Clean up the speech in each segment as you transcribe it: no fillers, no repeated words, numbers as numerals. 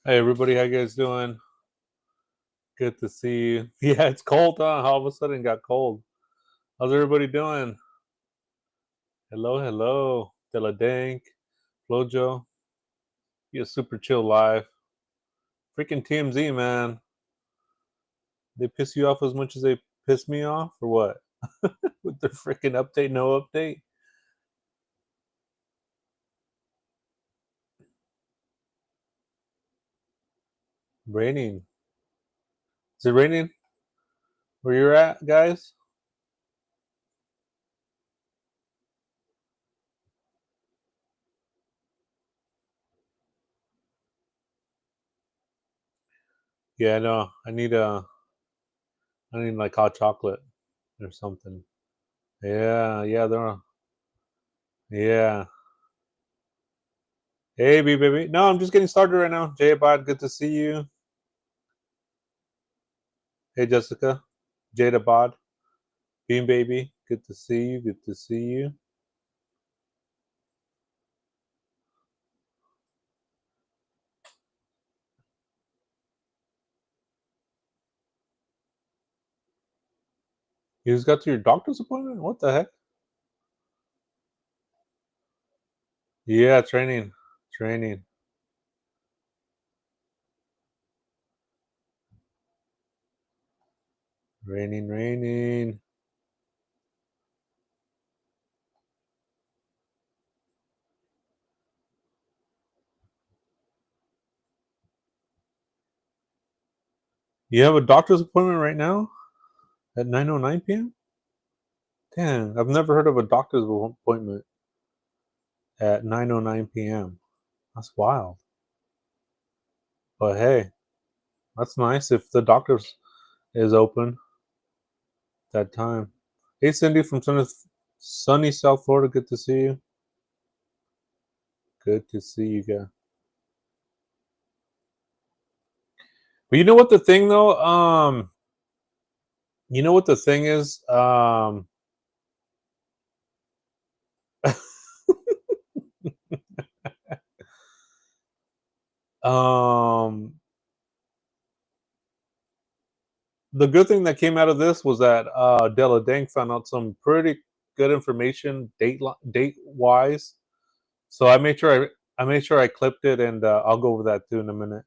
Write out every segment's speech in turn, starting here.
Hey everybody, how you guys doing? Good to see you. Yeah, it's cold, huh? All of a sudden it got cold. How's everybody doing? Hello, hello. Deladank, Flojo. You super chill live. Freaking TMZ, man. They piss you off as much as they piss me off, or what? With their freaking update, no update. Raining. Is it raining where you're at, guys? Yeah, no. I need like hot chocolate or something. Yeah, yeah, yeah. Hey, baby. No, I'm just getting started right now. Jay Abad, good to see you. Hey, Jessica. Jada Bod. Bean Baby, good to see you. Good to see you. You just got to your doctor's appointment? What the heck? Yeah, training. Training. Raining, raining. You have a doctor's appointment right now at 9:09 p.m.? Damn, I've never heard of a doctor's appointment at 9:09 p.m. That's wild. But hey, that's nice if the doctor's is open that time. Hey, Cindy from sunny South Florida. Good to see you. Good to see you guys. But you know what the thing though? You know what the thing is? Um, the good thing that came out of this was that Della Dang found out some pretty good information date wise. So I made sure I clipped it, and I'll go over that too in a minute.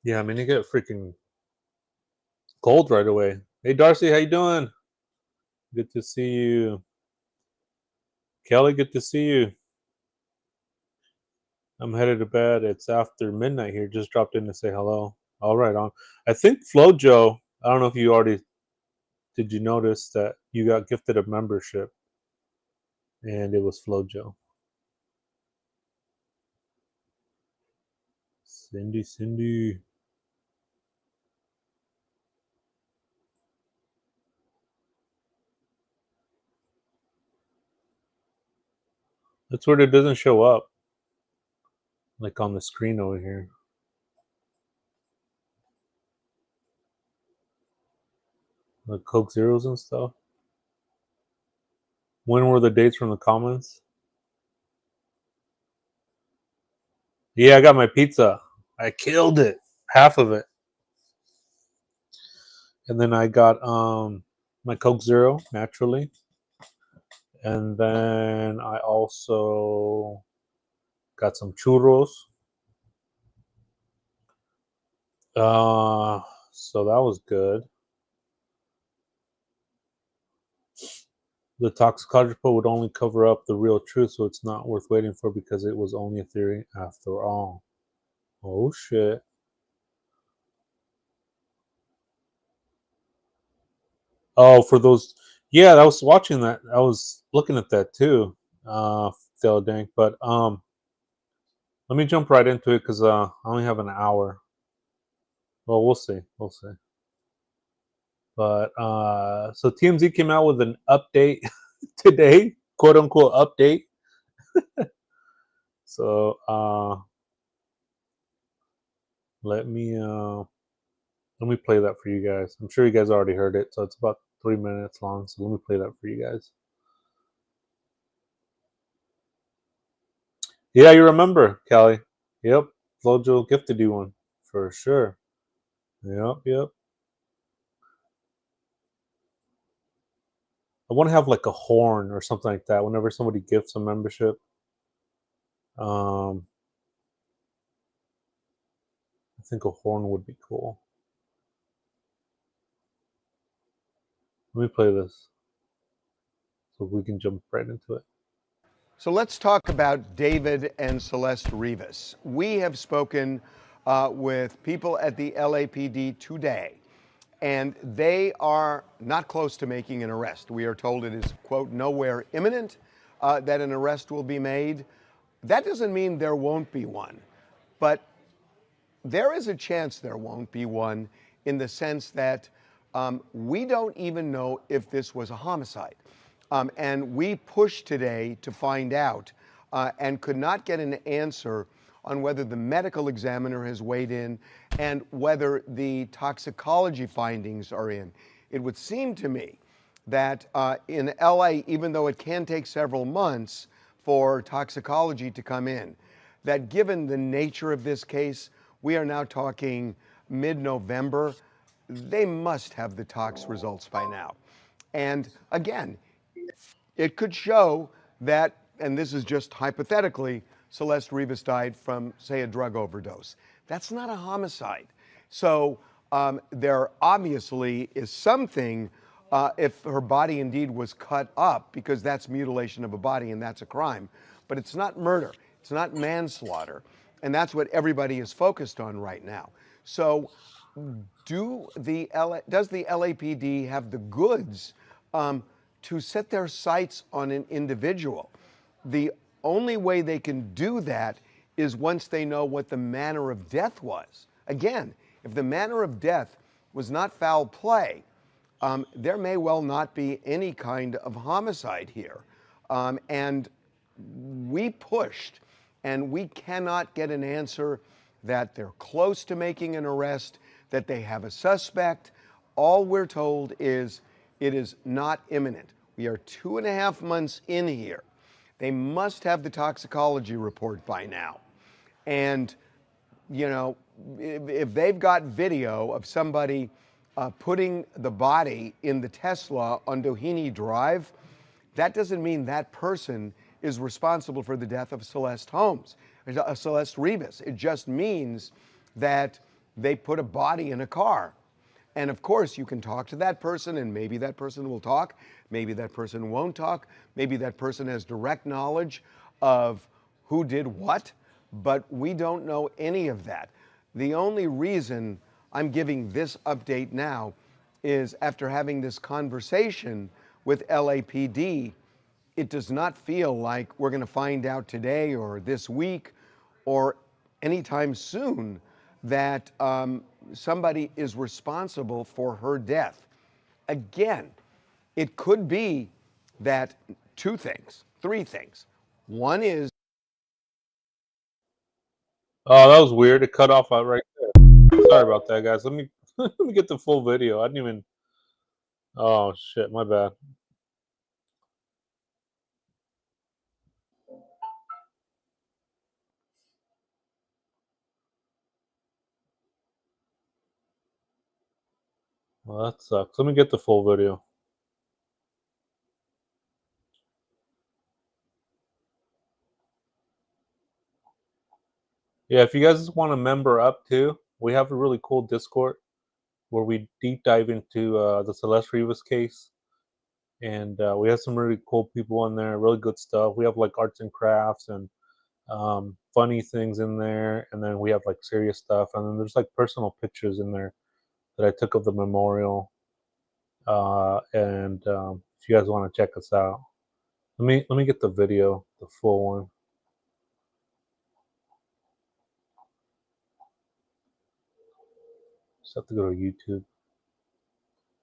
Yeah, I mean you get freaking cold right away. Hey Darcy, how you doing? Good to see you. Kelly, good to see you. I'm headed to bed. It's after midnight here. Just dropped in to say hello. All right, on. I think Flojo. I don't know if you already did. You notice that you got gifted a membership, and it was Flojo. Cindy. That's weird. It doesn't show up like on the screen over here. The Coke Zeros and stuff. When were the dates from the comments? Yeah, I got my pizza. I killed it. Half of it. And then I got my Coke Zero naturally. And then I also got some churros. So that was good. The toxicology report would only cover up the real truth, so it's not worth waiting for because it was only a theory after all. Oh shit. Oh, for those, yeah, I was watching that. I was looking at that too, Dank. But let me jump right into it because I only have an hour. Well, we'll see. We'll see. But so TMZ came out with an update today, quote unquote update. So let me play that for you guys. I'm sure you guys already heard it, so it's about 3 minutes long. So let me play that for you guys. Yeah, you remember, Callie? Yep, Flojo gifted you one for sure. Yep. I want to have like a horn or something like that whenever somebody gifts a membership. I think a horn would be cool. Let me play this so we can jump right into it. So let's talk about David and Celeste Rivas. We have spoken with people at the LAPD today, and they are not close to making an arrest. We are told it is, quote, nowhere imminent that an arrest will be made. That doesn't mean there won't be one, but there is a chance there won't be one in the sense that we don't even know if this was a homicide. And we pushed today to find out and could not get an answer on whether the medical examiner has weighed in and whether the toxicology findings are in. It would seem to me that in LA, even though it can take several months for toxicology to come in, that given the nature of this case, we are now talking mid-November. They must have the tox results by now. And again, it could show that, and this is just hypothetically, Celeste Rivas died from, say, a drug overdose. That's not a homicide. So there obviously is something, if her body indeed was cut up, because that's mutilation of a body and that's a crime, but it's not murder, it's not manslaughter. And that's what everybody is focused on right now. So does the LAPD have the goods to set their sights on an individual? The only way they can do that is once they know what the manner of death was. Again, if the manner of death was not foul play, there may well not be any kind of homicide here. And we pushed, and we cannot get an answer that they're close to making an arrest, that they have a suspect. All we're told is it is not imminent. We are 2.5 months in here. They must have the toxicology report by now. And, you know, if they've got video of somebody putting the body in the Tesla on Doheny Drive, that doesn't mean that person is responsible for the death of Celeste Rivas. It just means that they put a body in a car. And of course, you can talk to that person, and maybe that person will talk. Maybe that person won't talk. Maybe that person has direct knowledge of who did what, but we don't know any of that. The only reason I'm giving this update now is after having this conversation with LAPD, it does not feel like we're going to find out today or this week or anytime soon that somebody is responsible for her death. Again, it could be that three things. One is Oh, that was weird. It cut off right there. Sorry about that, guys. Let me let me get the full video. I didn't even. Oh shit, my bad. Well, that sucks. Let me get the full video. Yeah, if you guys want to member up too, we have a really cool Discord where we deep dive into the Celeste Rivas case, and we have some really cool people in there. Really good stuff. We have like arts and crafts and funny things in there, and then we have like serious stuff, and then there's like personal pictures in there that I took of the memorial. And if you guys want to check us out, let me get the video, the full one. Just have to go to YouTube.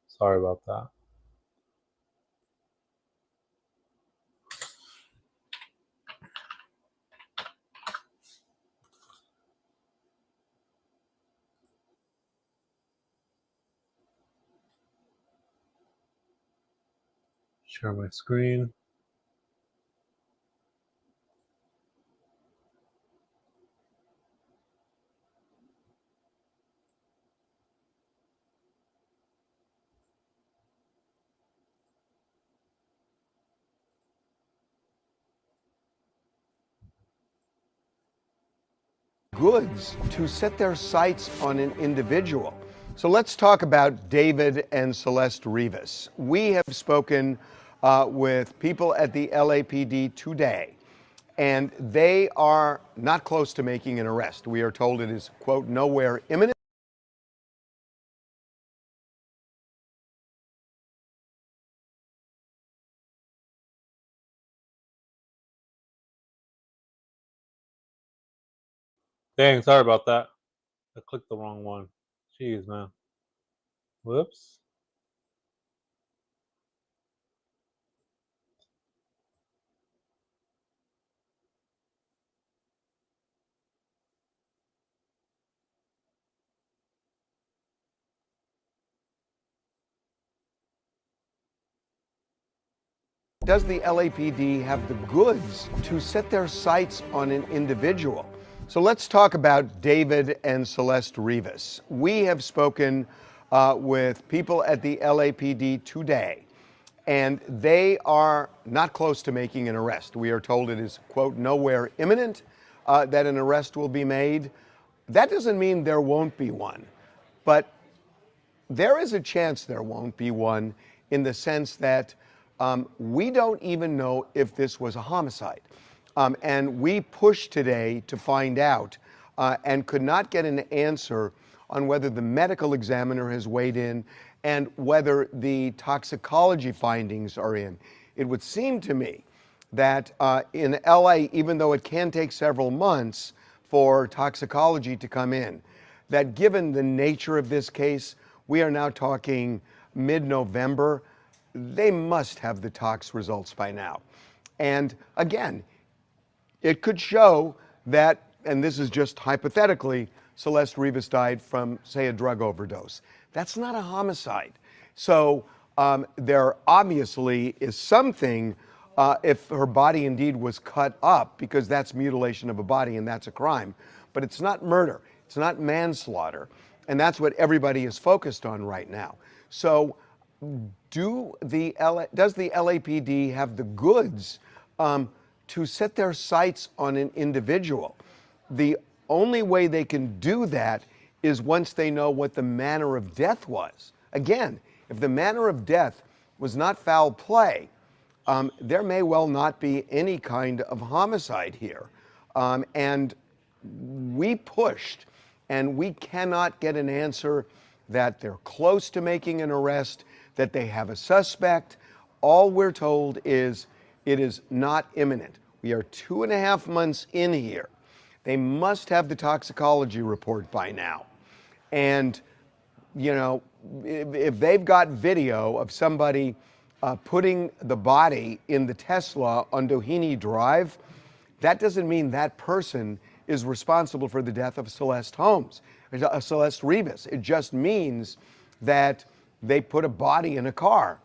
Sorry about that. Share my screen. Goods to set their sights on an individual. So let's talk about David and Celeste Rivas. We have spoken with people at the LAPD today, and they are not close to making an arrest. We are told it is, quote, nowhere imminent. Dang, sorry about that. I clicked the wrong one. Jeez, man. Whoops. Does the LAPD have the goods to set their sights on an individual? So let's talk about David and Celeste Rivas. We have spoken with people at the LAPD today, and they are not close to making an arrest. We are told it is, quote, nowhere imminent that an arrest will be made. That doesn't mean there won't be one, but there is a chance there won't be one, in the sense that we don't even know if this was a homicide. And we pushed today to find out and could not get an answer on whether the medical examiner has weighed in and whether the toxicology findings are in. It would seem to me that in LA, even though it can take several months for toxicology to come in, that given the nature of this case, we are now talking mid-November, they must have the tox results by now. And again, it could show that, and this is just hypothetically, Celeste Rivas died from, say, a drug overdose. That's not a homicide. So there obviously is something, if her body indeed was cut up, because that's mutilation of a body and that's a crime. But it's not murder. It's not manslaughter. And that's what everybody is focused on right now. So does the LAPD have the goods to set their sights on an individual? The only way they can do that is once they know what the manner of death was. Again, if the manner of death was not foul play, there may well not be any kind of homicide here. And we pushed, and we cannot get an answer that they're close to making an arrest, that they have a suspect. All we're told is it is not imminent. We are 2.5 months in here. They must have the toxicology report by now. And, you know, if they've got video of somebody putting the body in the Tesla on Doheny Drive, that doesn't mean that person is responsible for the death of Celeste Rivas. It just means that they put a body in a car.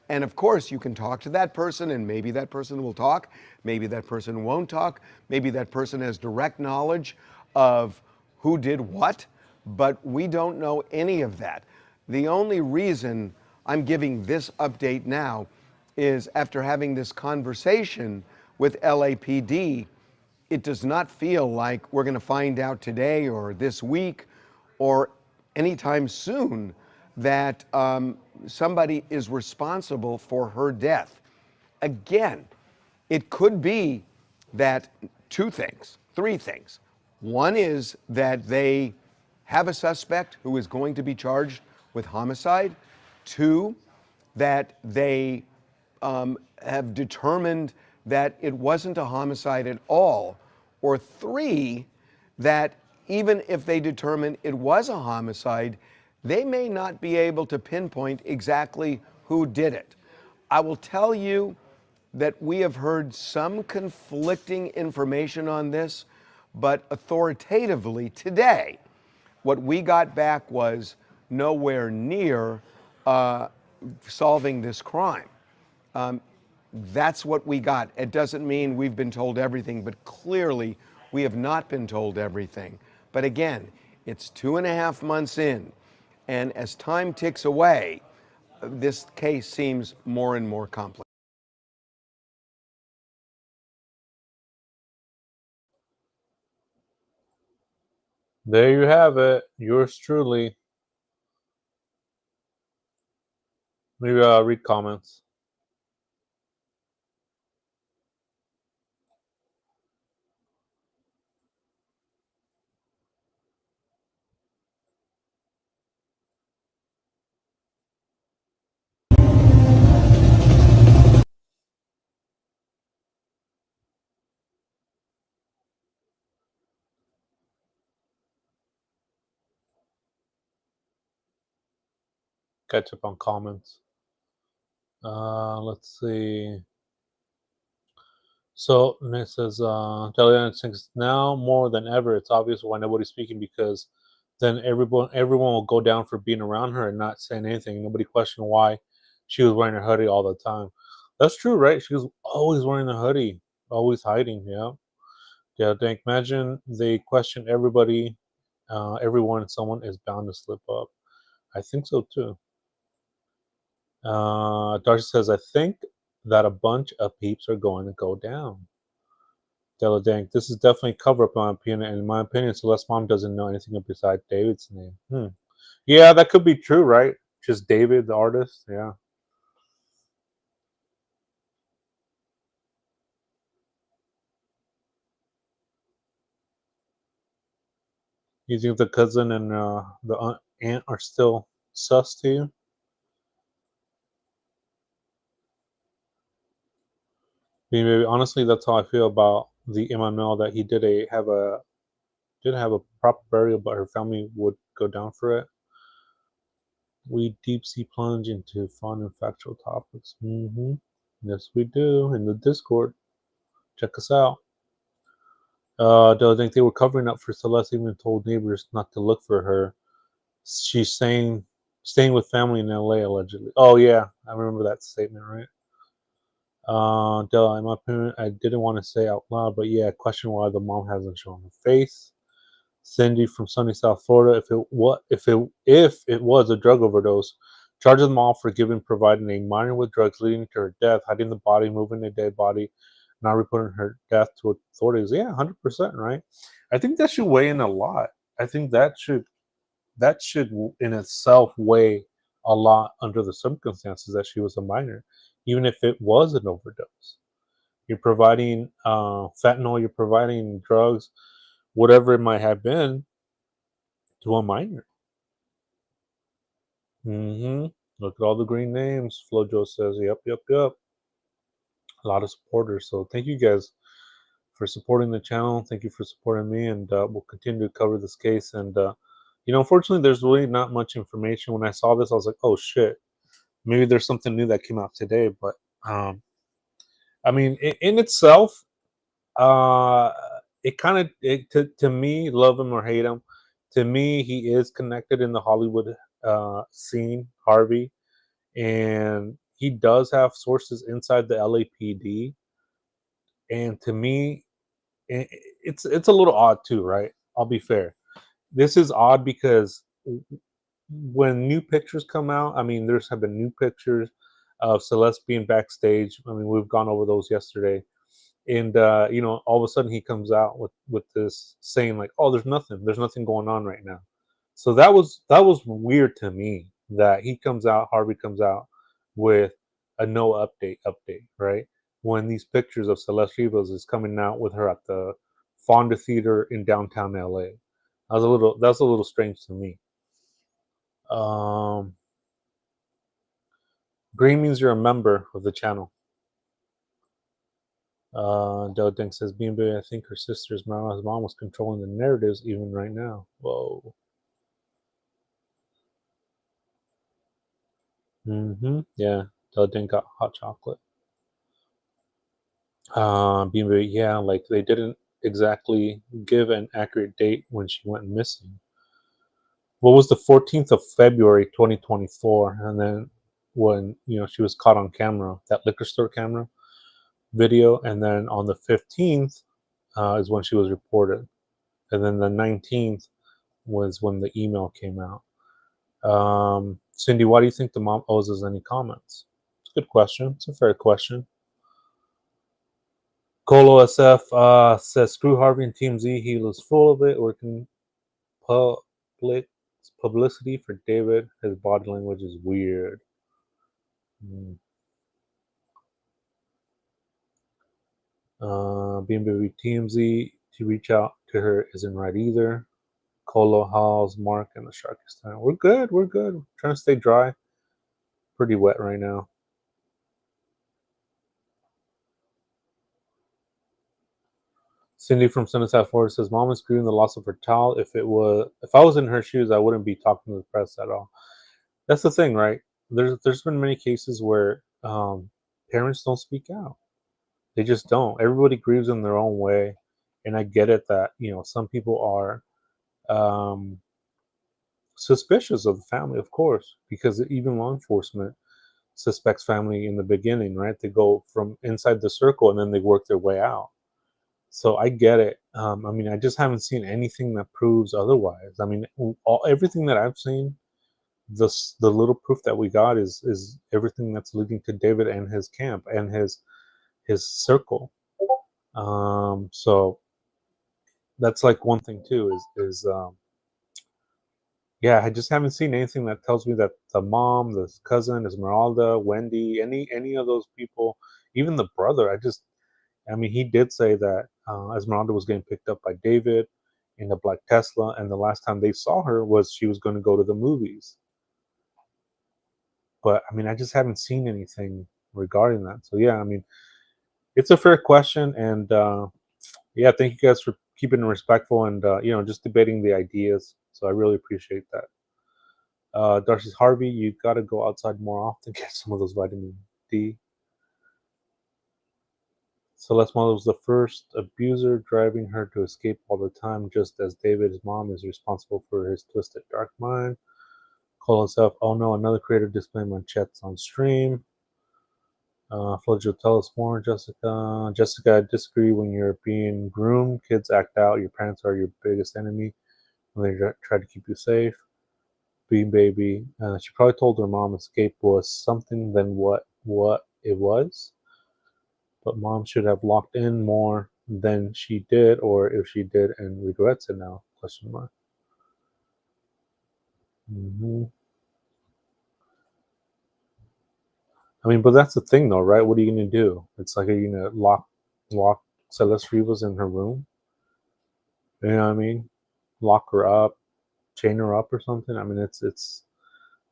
And of course, you can talk to that person, and maybe that person will talk. Maybe that person won't talk. Maybe that person has direct knowledge of who did what, but we don't know any of that. The only reason I'm giving this update now is after having this conversation with LAPD, it does not feel like we're going to find out today or this week or anytime soon that somebody is responsible for her death. Again, it could be that three things. One is that they have a suspect who is going to be charged with homicide. Two, that they have determined that it wasn't a homicide at all. Or three, that even if they determine it was a homicide, they may not be able to pinpoint exactly who did it. I will tell you that we have heard some conflicting information on this, but authoritatively today, what we got back was nowhere near solving this crime. That's what we got. It doesn't mean we've been told everything, but clearly we have not been told everything. But again, it's 2.5 months in, and as time ticks away, this case seems more and more complex. There you have it. Yours truly. Maybe read comments. Catch up on comments. Let's see. So Nick says, Julian thinks now more than ever, it's obvious why nobody's speaking, because then everyone will go down for being around her and not saying anything. Nobody questioned why she was wearing her hoodie all the time. That's true, right? She was always wearing a hoodie, always hiding. Yeah, yeah. Think imagine they question everybody, everyone. Someone is bound to slip up. I think so too. Darcy says, I think that a bunch of peeps are going to go down. Deladank, this is definitely cover up, in my opinion. And in my opinion, Celeste's mom doesn't know anything besides David's name. Yeah, that could be true, right? Just David, the artist. Yeah. You think the cousin and the aunt are still sus to you? Maybe honestly, that's how I feel about the Emmanuel. That he did have a proper burial, but her family would go down for it. We deep sea plunge into fun and factual topics. Yes, we do in the Discord. Check us out. I think they were covering up for Celeste. Even told neighbors not to look for her. She's staying with family in LA allegedly. Oh yeah, I remember that statement, right? In my opinion, I didn't want to say out loud, but yeah, question why the mom hasn't shown her face. Cindy from sunny South Florida. If it was a drug overdose, charge them all for providing a minor with drugs leading to her death, hiding the body, moving the dead body, not reporting her death to authorities. Yeah, 100%, right? I think that should weigh in a lot. I think that should in itself weigh a lot under the circumstances that she was a minor, even if it was an overdose. You're providing fentanyl, you're providing drugs, whatever it might have been, to a minor. Look at all the green names. Flojo says, yep, yep, yep. A lot of supporters. So thank you guys for supporting the channel. Thank you for supporting me, and we'll continue to cover this case. And unfortunately, there's really not much information. When I saw this, I was like, oh shit, maybe there's something new that came out today. But I mean, in itself, uh, it kind of to me, love him or hate him, to me, he is connected in the Hollywood scene, Harvey, and he does have sources inside the LAPD. And to me, it's a little odd too, right? I'll be fair. This is odd because when new pictures come out, I mean, there's have been new pictures of Celeste being backstage. I mean, we've gone over those yesterday, and all of a sudden he comes out with this saying like, "Oh, there's nothing going on right now." So that was weird to me that Harvey comes out with a no update, right? When these pictures of Celeste Rivas is coming out with her at the Fonda Theater in downtown LA. That's a little strange to me. Um, Green means you're a member of the channel. Deng says, B&B, I think her sister's mom was controlling the narratives even right now. Whoa. Yeah. Deng got hot chocolate. B&B, yeah, like they didn't exactly give an accurate date when she went missing. What was the 14th of February, 2024? And then when she was caught on camera, that liquor store camera video, and then on the 15th is when she was reported, and then the 19th was when the email came out. Cindy, why do you think the mom owes us any comments? It's a good question. It's a fair question. Colo SF says, screw Harvey and TMZ. He was full of it, working public publicity for David. His body language is weird. Being baby TMZ to reach out to her isn't right either. Colo, Halls, Mark, and the Sharkistan. We're good. We're good. We're trying to stay dry. Pretty wet right now. Cindy from Sunnyside, Florida says, "Mom is grieving the loss of her child. If I was in her shoes, I wouldn't be talking to the press at all." That's the thing, right? There's been many cases where parents don't speak out. They just don't. Everybody grieves in their own way, and I get it that some people are um, suspicious of the family, of course, because even law enforcement suspects family in the beginning, right? They go from inside the circle and then they work their way out. So I get it. I mean, I just haven't seen anything that proves otherwise. I mean, everything that I've seen, the little proof that we got is everything that's leading to David and his camp and his circle. So that's like one thing too. Is Yeah, I just haven't seen anything that tells me that the mom, the cousin, Esmeralda, Wendy, any of those people, even the brother. I mean, he did say that Esmeralda was getting picked up by David in a black Tesla, and the last time they saw her was she was going to go to the movies. But I mean, I just haven't seen anything regarding that. So yeah, I mean, it's a fair question, and yeah, thank you guys for keeping it respectful and just debating the ideas. So I really appreciate that. Darcy's Harvey, you got to go outside more often, get some of those vitamin D. Celeste Mother was the first abuser, driving her to escape all the time, just as David's mom is responsible for his twisted dark mind. Call himself, oh no, another creator displaying manchettes on stream. Flojo, tell us more, Jessica. Jessica, I disagree. When you're being groomed, kids act out. Your parents are your biggest enemy when they try to keep you safe. Bean baby. She probably told her mom escape was something than what it was. But mom should have locked in more than she did, or if she did and regrets it now? Question mark. hmm I mean, but that's the thing, though, right? What are you gonna do? It's like, are you gonna lock Celeste Rivas in her room? You know what I mean? Lock her up, chain her up, or something. I mean, it's. I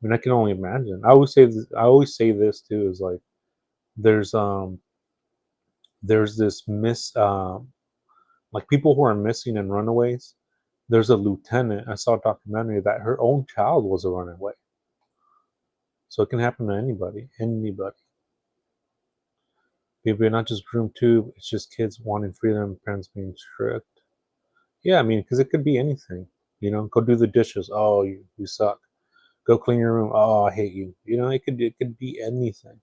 mean, I can only imagine. I always say this too. Is like there's this like people who are missing and runaways. There's a lieutenant. I saw a documentary that her own child was a runaway. So it can happen to anybody. Anybody. Maybe not just groom too. It's just kids wanting freedom, parents being strict. Yeah, I mean, because it could be anything. Go do the dishes. Oh, you suck. Go clean your room. Oh, I hate you. It could be anything.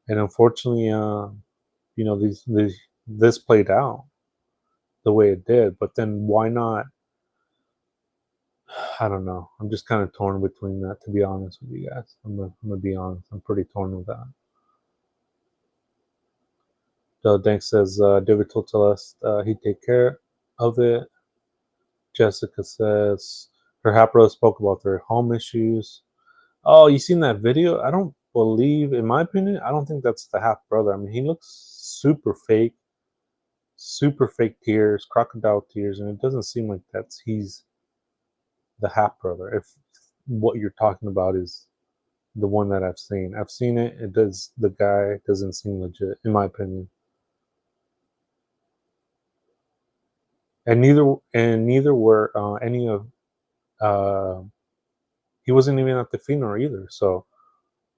And unfortunately, this played out the way it did. But then why not? I don't know. I'm just kind of torn between that, to be honest with you guys. I'm gonna be honest. I'm pretty torn with that. Dank says David told us he'd take care of it. Jessica says her half brother spoke about their home issues. Oh, you seen that video? I don't believe, in my opinion, I don't think that's the half brother. I mean, he looks super fake tears, crocodile tears, and it doesn't seem like he's the half brother. If what you're talking about is the one that I've seen. I've seen it. It does. The guy doesn't seem legit, in my opinion. And neither were any of. Uh, he wasn't even at the funeral either. So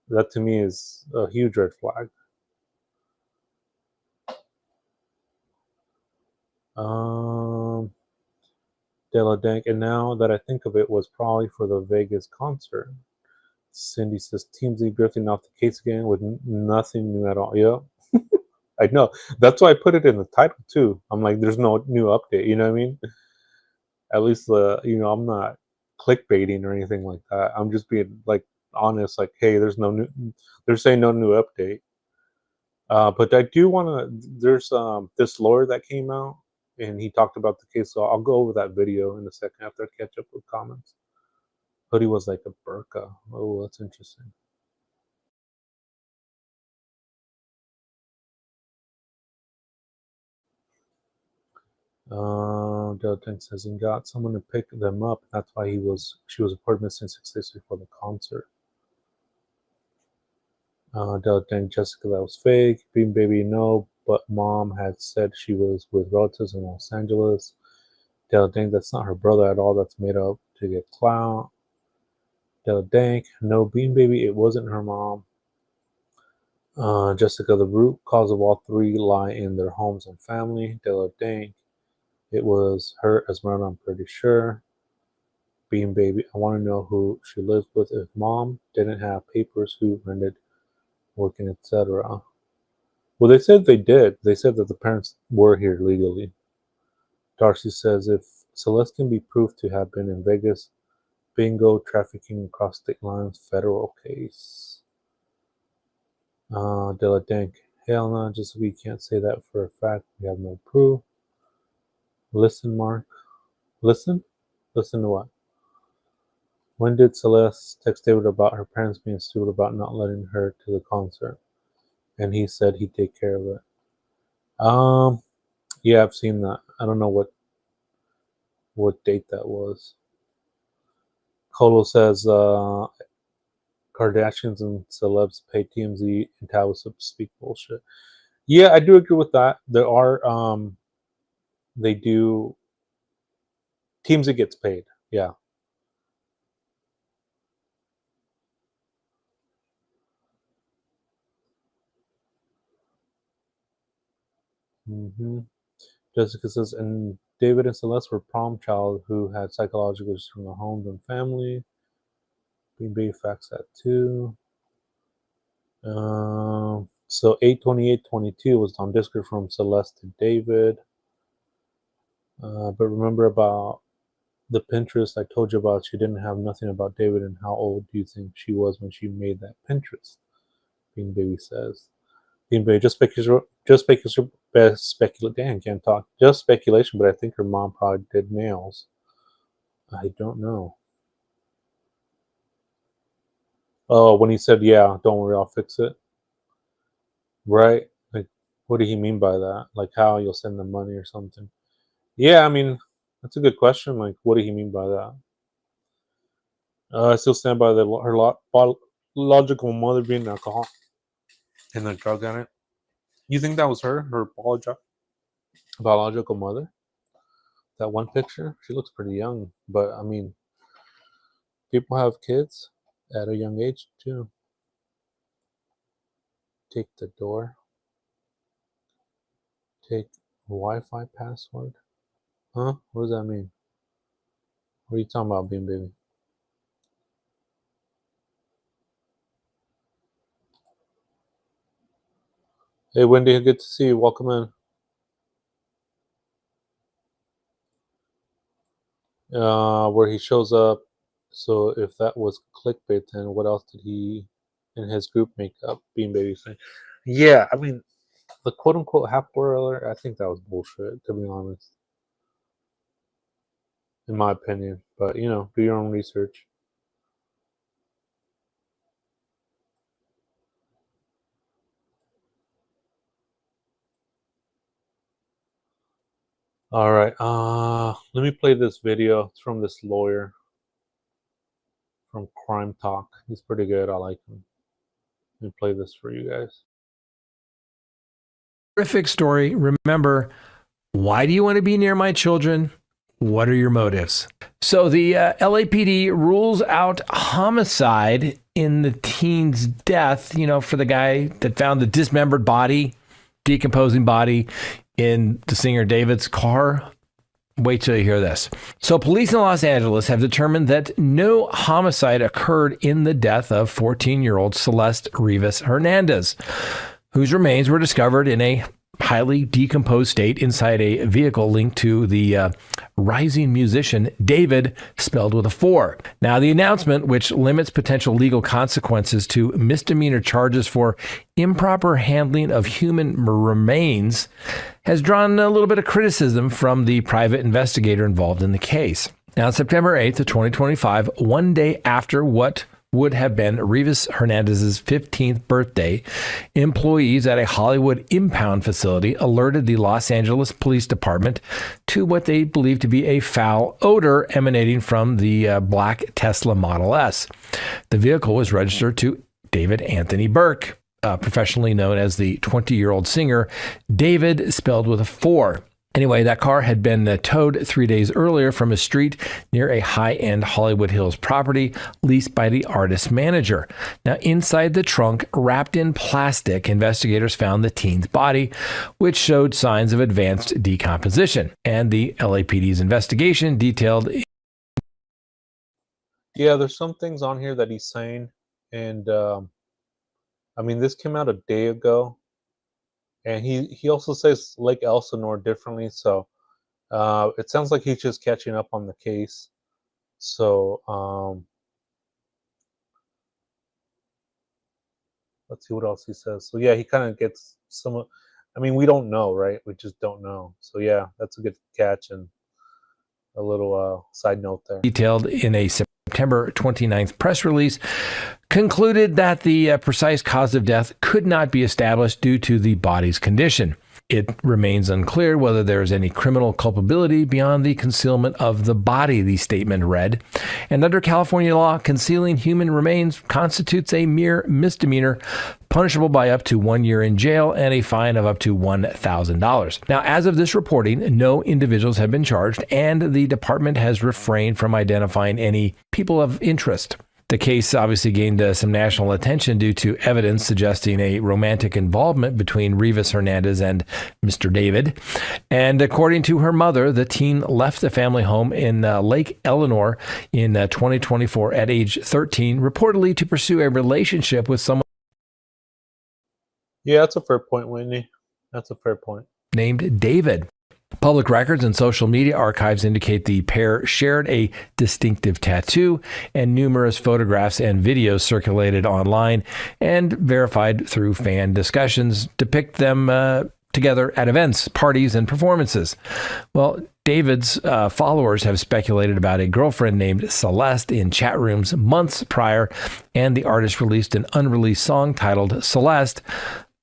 that to me is a huge red flag. Um, Della Dank, and now that I think of it, was probably for the Vegas concert. Cindy says TMZ drifting off the case again with nothing new at all. Yeah, I know. That's why I put it in the title too. I'm like, there's no new update. You know what I mean? At least I'm not clickbaiting or anything like that. I'm just being like honest. Like, hey, there's no new. They're saying no new update. But I do want to. There's this lawyer that came out and he talked about the case. So I'll go over that video in a second after I catch up with comments. Hoodie was like a burqa. Oh, that's interesting. Delton says he got someone to pick them up. That's why she was reported missing 6 days before the concert. Delton Jessica, that was fake. Bean Baby, no, but mom had said she was with relatives in Los Angeles. Delton, that's not her brother at all. That's made up to get clout. Delton, no, Bean Baby, it wasn't her mom. Jessica, the root cause of all three lie in their homes and family. Delton, it was her Esmeralda, I'm pretty sure. Bean Baby, I want to know who she lives with. If mom didn't have papers, who rented, working, etc. Well, they said they did. They said that the parents were here legally. Darcy says if Celeste can be proved to have been in Vegas, bingo, trafficking across state lines, federal case. Della Dank, hell no, just we can't say that for a fact. We have no proof. Listen, Mark. Listen? Listen to what? When did Celeste text David about her parents being stupid about not letting her to the concert? And he said he'd take care of it. Yeah, I've seen that. I don't know what date that was. Colo says Kardashians and celebs pay TMZ and Tavis to speak bullshit. Yeah, I do agree with that. There are they do TMZ gets paid. Yeah. hmm Jessica says, and David and Celeste were prom child who had psychological issues from the homes and family. Being big facts that too. So 8/28/22 was on Discord from Celeste to David. But remember about the Pinterest I told you about? She didn't have nothing about David, and how old do you think she was when she made that Pinterest? Bean Baby says. Bean Baby, just because your best speculate. Damn, can't talk. Just speculation, but I think her mom probably did nails. I don't know. Oh, when he said, "Yeah, don't worry, I'll fix it." Right? Like, what did he mean by that? Like, how you'll send them money or something? Yeah, I mean, that's a good question. Like, what did he mean by that? I still stand by logical mother being an alcoholic and a drug addict. You think that was her biological mother? That one picture? She looks pretty young, but I mean, people have kids at a young age too. Take the door. Take Wi-Fi password. Huh? What does that mean? What are you talking about, Bean Baby? Hey, Wendy, good to see you. Welcome in. Where he shows up. So if that was clickbait, then what else did he and his group make up? Bean Baby saying, "Yeah, I mean, the quote unquote half spoiler. I think that was bullshit, to be honest, in my opinion. But do your own research." All right. Let me play this video. It's from this lawyer from Crime Talk. He's pretty good. I like him. Let me play this for you guys. Terrific story. Remember, why do you want to be near my children? What are your motives? So the LAPD rules out homicide in the teen's death, for the guy that found the dismembered body, decomposing body in the singer David's car. Wait till you hear this. So police in Los Angeles have determined that no homicide occurred in the death of 14-year-old Celeste Rivas Hernandez, whose remains were discovered in a highly decomposed state inside a vehicle linked to the rising musician David, spelled with a 4. Now, the announcement, which limits potential legal consequences to misdemeanor charges for improper handling of human remains, has drawn a little bit of criticism from the private investigator involved in the case. Now, on September 8th of 2025, one day after what would have been Rivas Hernandez's 15th birthday, employees at a Hollywood impound facility alerted the Los Angeles Police Department to what they believed to be a foul odor emanating from the black Tesla Model S. The vehicle was registered to David Anthony Burke, professionally known as the 20-year-old singer, David, spelled with a 4. Anyway, that car had been towed 3 days earlier from a street near a high-end Hollywood Hills property leased by the artist's manager. Now, inside the trunk, wrapped in plastic, investigators found the teen's body, which showed signs of advanced decomposition. And the LAPD's investigation detailed... Yeah, there's some things on here that he's saying. And, I mean, this came out a day ago. And he also says Lake Elsinore differently, so it sounds like he's just catching up on the case. So let's see what else he says. So yeah, he kind of gets some. I mean, we don't know, right? We just don't know. So yeah, that's a good catch and a little side note there. Detailed in a September 29th press release, concluded that the precise cause of death could not be established due to the body's condition. It remains unclear whether there is any criminal culpability beyond the concealment of the body, the statement read. And under California law, concealing human remains constitutes a mere misdemeanor, punishable by up to 1 year in jail and a fine of up to $1,000. Now, as of this reporting, no individuals have been charged, and the department has refrained from identifying any people of interest. The case obviously gained some national attention due to evidence suggesting a romantic involvement between Rivas Hernandez and Mr. David. And according to her mother, the teen left the family home in Lake Elsinore in 2024 at age 13, reportedly to pursue a relationship with someone. Yeah, that's a fair point, Whitney. That's a fair point. Named David. Public records and social media archives indicate the pair shared a distinctive tattoo, and numerous photographs and videos circulated online and verified through fan discussions depict them together at events, parties, and performances. Well, David's followers have speculated about a girlfriend named Celeste in chat rooms months prior, and the artist released an unreleased song titled Celeste.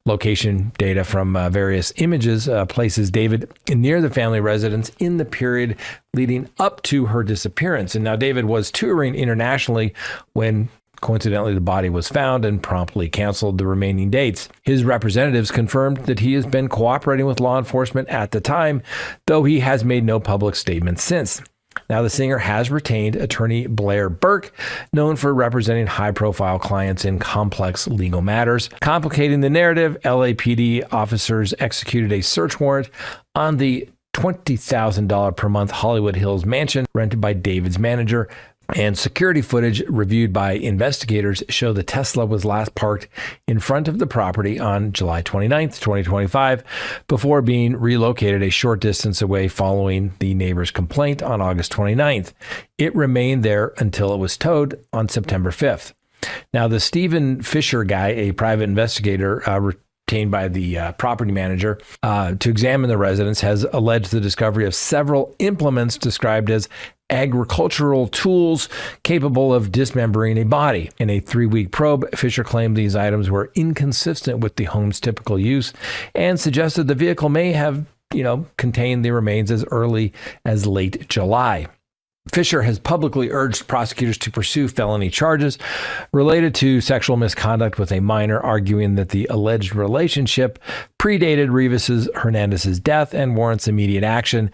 Location data from various images places David near the family residence in the period leading up to her disappearance. And now David was touring internationally when coincidentally the body was found and promptly canceled the remaining dates. His representatives confirmed that he has been cooperating with law enforcement at the time, though he has made no public statements since. Now, the singer has retained attorney Blair Burke, known for representing high-profile clients in complex legal matters. Complicating the narrative, LAPD officers executed a search warrant on the $20,000 per month Hollywood Hills mansion rented by David's manager, and security footage reviewed by investigators show the Tesla was last parked in front of the property on July 29th, 2025, before being relocated a short distance away following the neighbor's complaint on August 29th. It remained there until it was towed on September 5th. Now, the Stephen Fisher guy, a private investigator, retained by the property manager to examine the residence, has alleged the discovery of several implements described as agricultural tools capable of dismembering a body. In a 3-week probe, Fisher claimed these items were inconsistent with the home's typical use and suggested the vehicle may have, contained the remains as early as late July. Fisher has publicly urged prosecutors to pursue felony charges related to sexual misconduct with a minor, arguing that the alleged relationship predated Hernandez's death and warrants immediate action.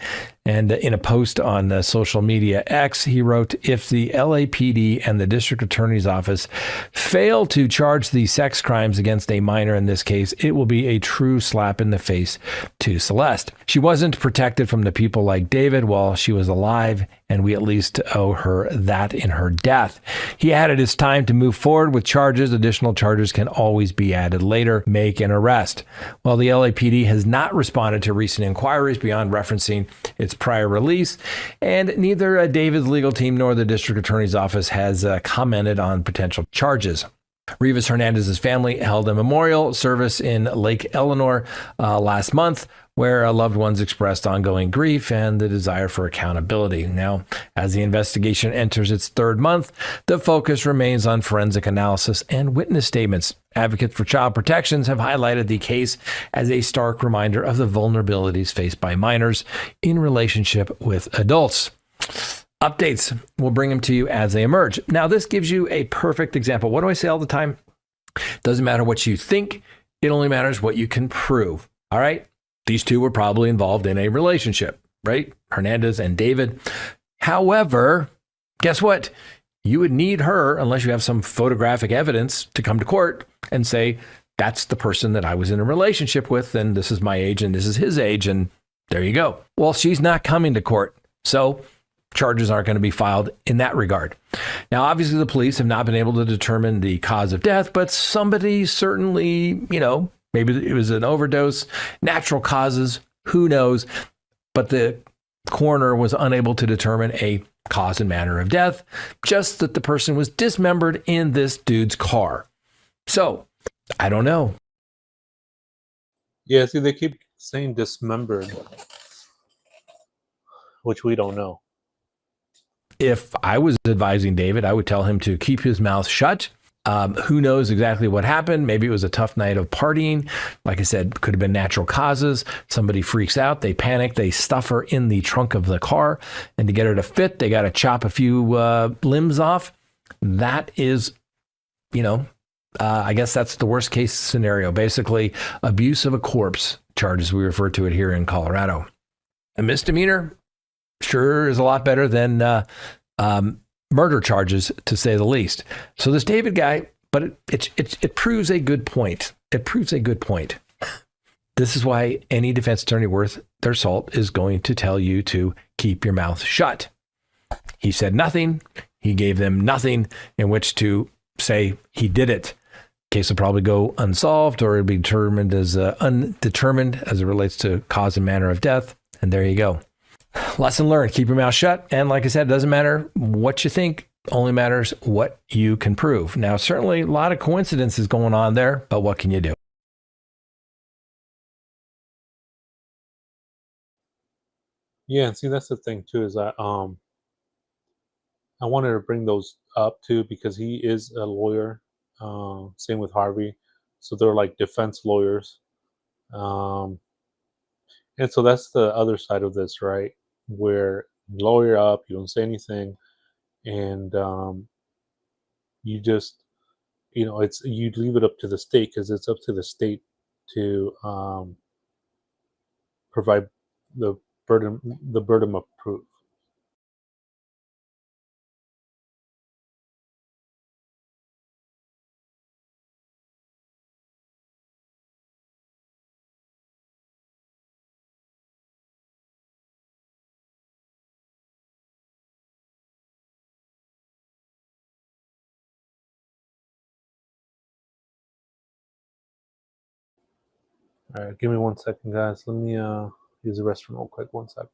And in a post on social media X, he wrote, if the LAPD and the district attorney's office fail to charge the sex crimes against a minor in this case, it will be a true slap in the face to Celeste. She wasn't protected from the people like David while she was alive, and we at least owe her that in her death. He added it's time to move forward with charges. Additional charges can always be added later. Make an arrest. Well, the LAPD has not responded to recent inquiries beyond referencing its prior release, and neither David's legal team nor the district attorney's office has commented on potential charges. Rivas Hernandez's family held a memorial service in Lake Eleanor last month, where loved ones expressed ongoing grief and the desire for accountability. Now, as the investigation enters its third month, the focus remains on forensic analysis and witness statements. Advocates for child protections have highlighted the case as a stark reminder of the vulnerabilities faced by minors in relationship with adults. Updates, we'll bring them to you as they emerge. Now, this gives you a perfect example. What do I say all the time? Doesn't matter what you think, it only matters what you can prove. All right? These two were probably involved in a relationship, right? Hernandez and David. However, guess what? You would need her, unless you have some photographic evidence, to come to court and say, that's the person that I was in a relationship with, and this is my age, and this is his age, and there you go. Well, she's not coming to court, so charges aren't going to be filed in that regard. Now, obviously, the police have not been able to determine the cause of death, but somebody certainly, maybe it was an overdose, natural causes, who knows? But the coroner was unable to determine a cause and manner of death, just that the person was dismembered in this dude's car. So, I don't know. Yeah, see, they keep saying dismembered, which we don't know. If I was advising David, I would tell him to keep his mouth shut. Who knows exactly what happened? Maybe it was a tough night of partying. Like I said, could have been natural causes. Somebody freaks out. They panic. They stuff her in the trunk of the car. And to get her to fit, they got to chop a few limbs off. That is, I guess that's the worst case scenario. Basically, abuse of a corpse charges. We refer to it here in Colorado. A misdemeanor sure is a lot better than murder charges, to say the least. So this David guy, but it proves a good point. It proves a good point. This is why any defense attorney worth their salt is going to tell you to keep your mouth shut. He said nothing. He gave them nothing in which to say he did it. Case will probably go unsolved, or it'll be determined as undetermined as it relates to cause and manner of death. And there you go. Lesson learned, keep your mouth shut. And like I said, it doesn't matter what you think, only matters what you can prove. Now, certainly a lot of coincidences going on there, but what can you do? Yeah, and see, that's the thing too, is that I wanted to bring those up too, because he is a lawyer. Same with Harvey. So they're like defense lawyers. And so that's the other side of this, right? Where you lawyer up, you don't say anything, and you just, it's, you leave it up to the state, because it's up to the state to provide the burden of proof. All right, give me 1 second, guys. Let me use the restroom real quick. 1 second.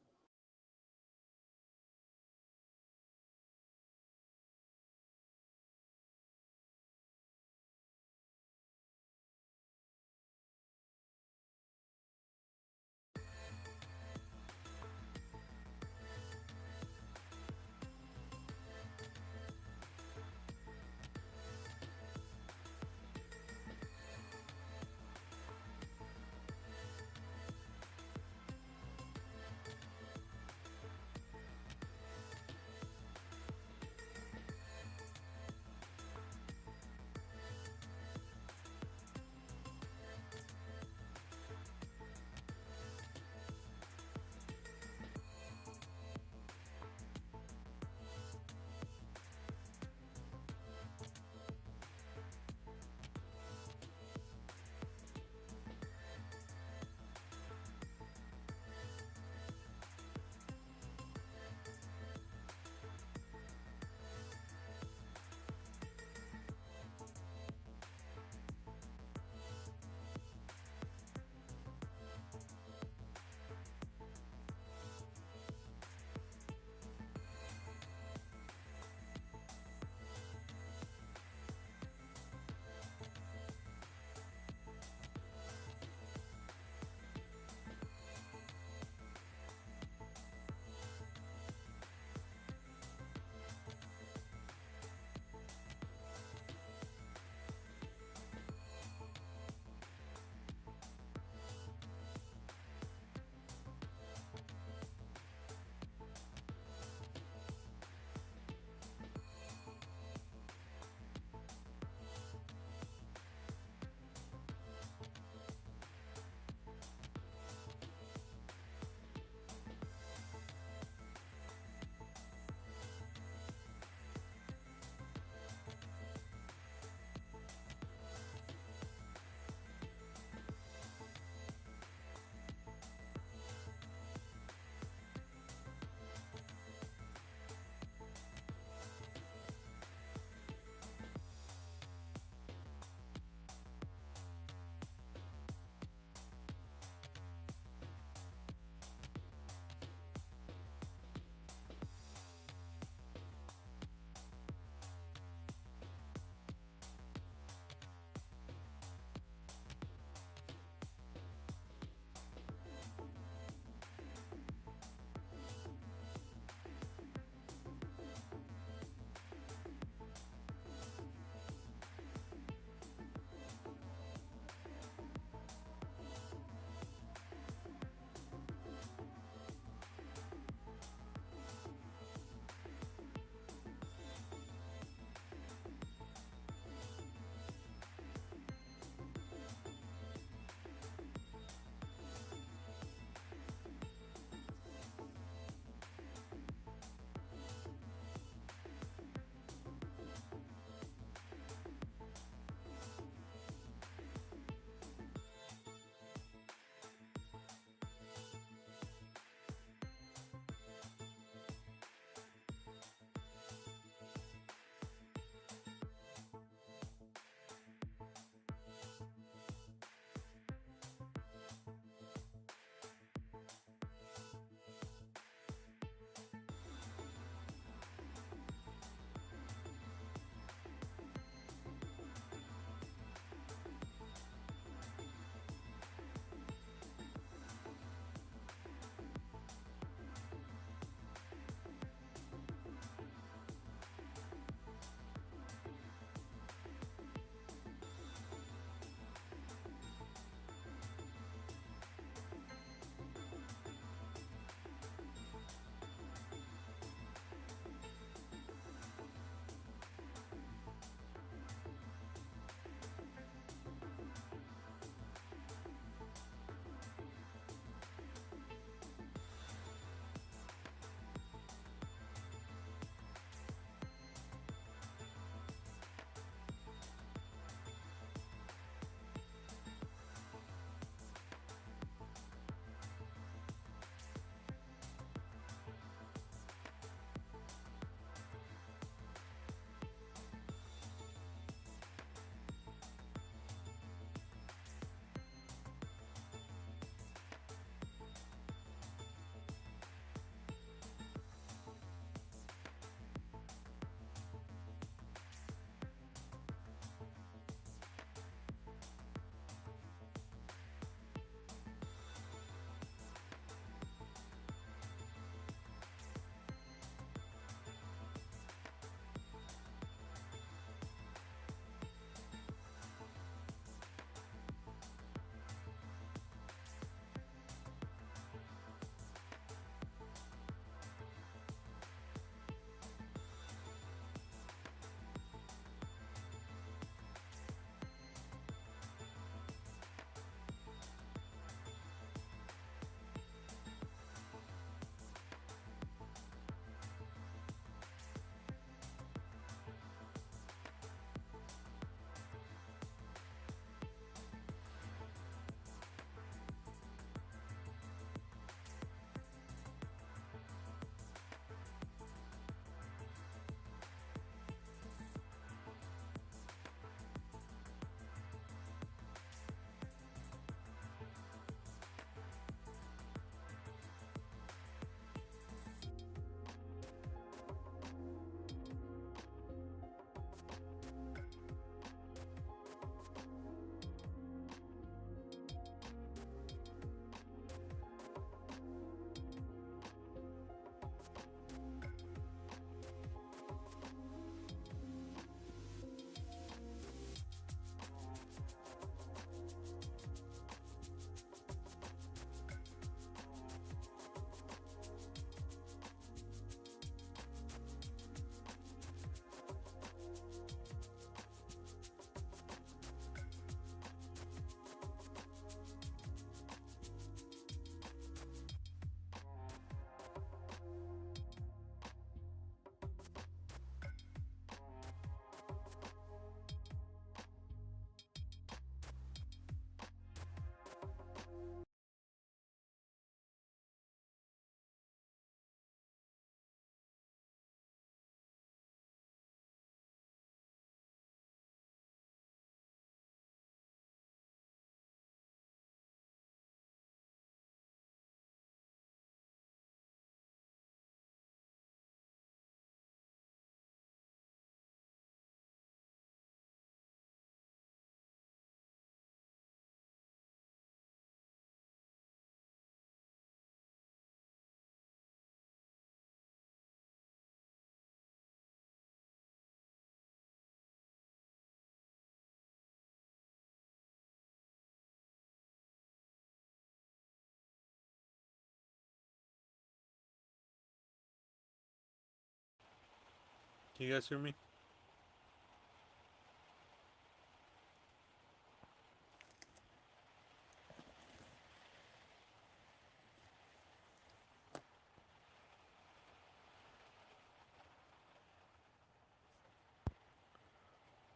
Can you guys hear me?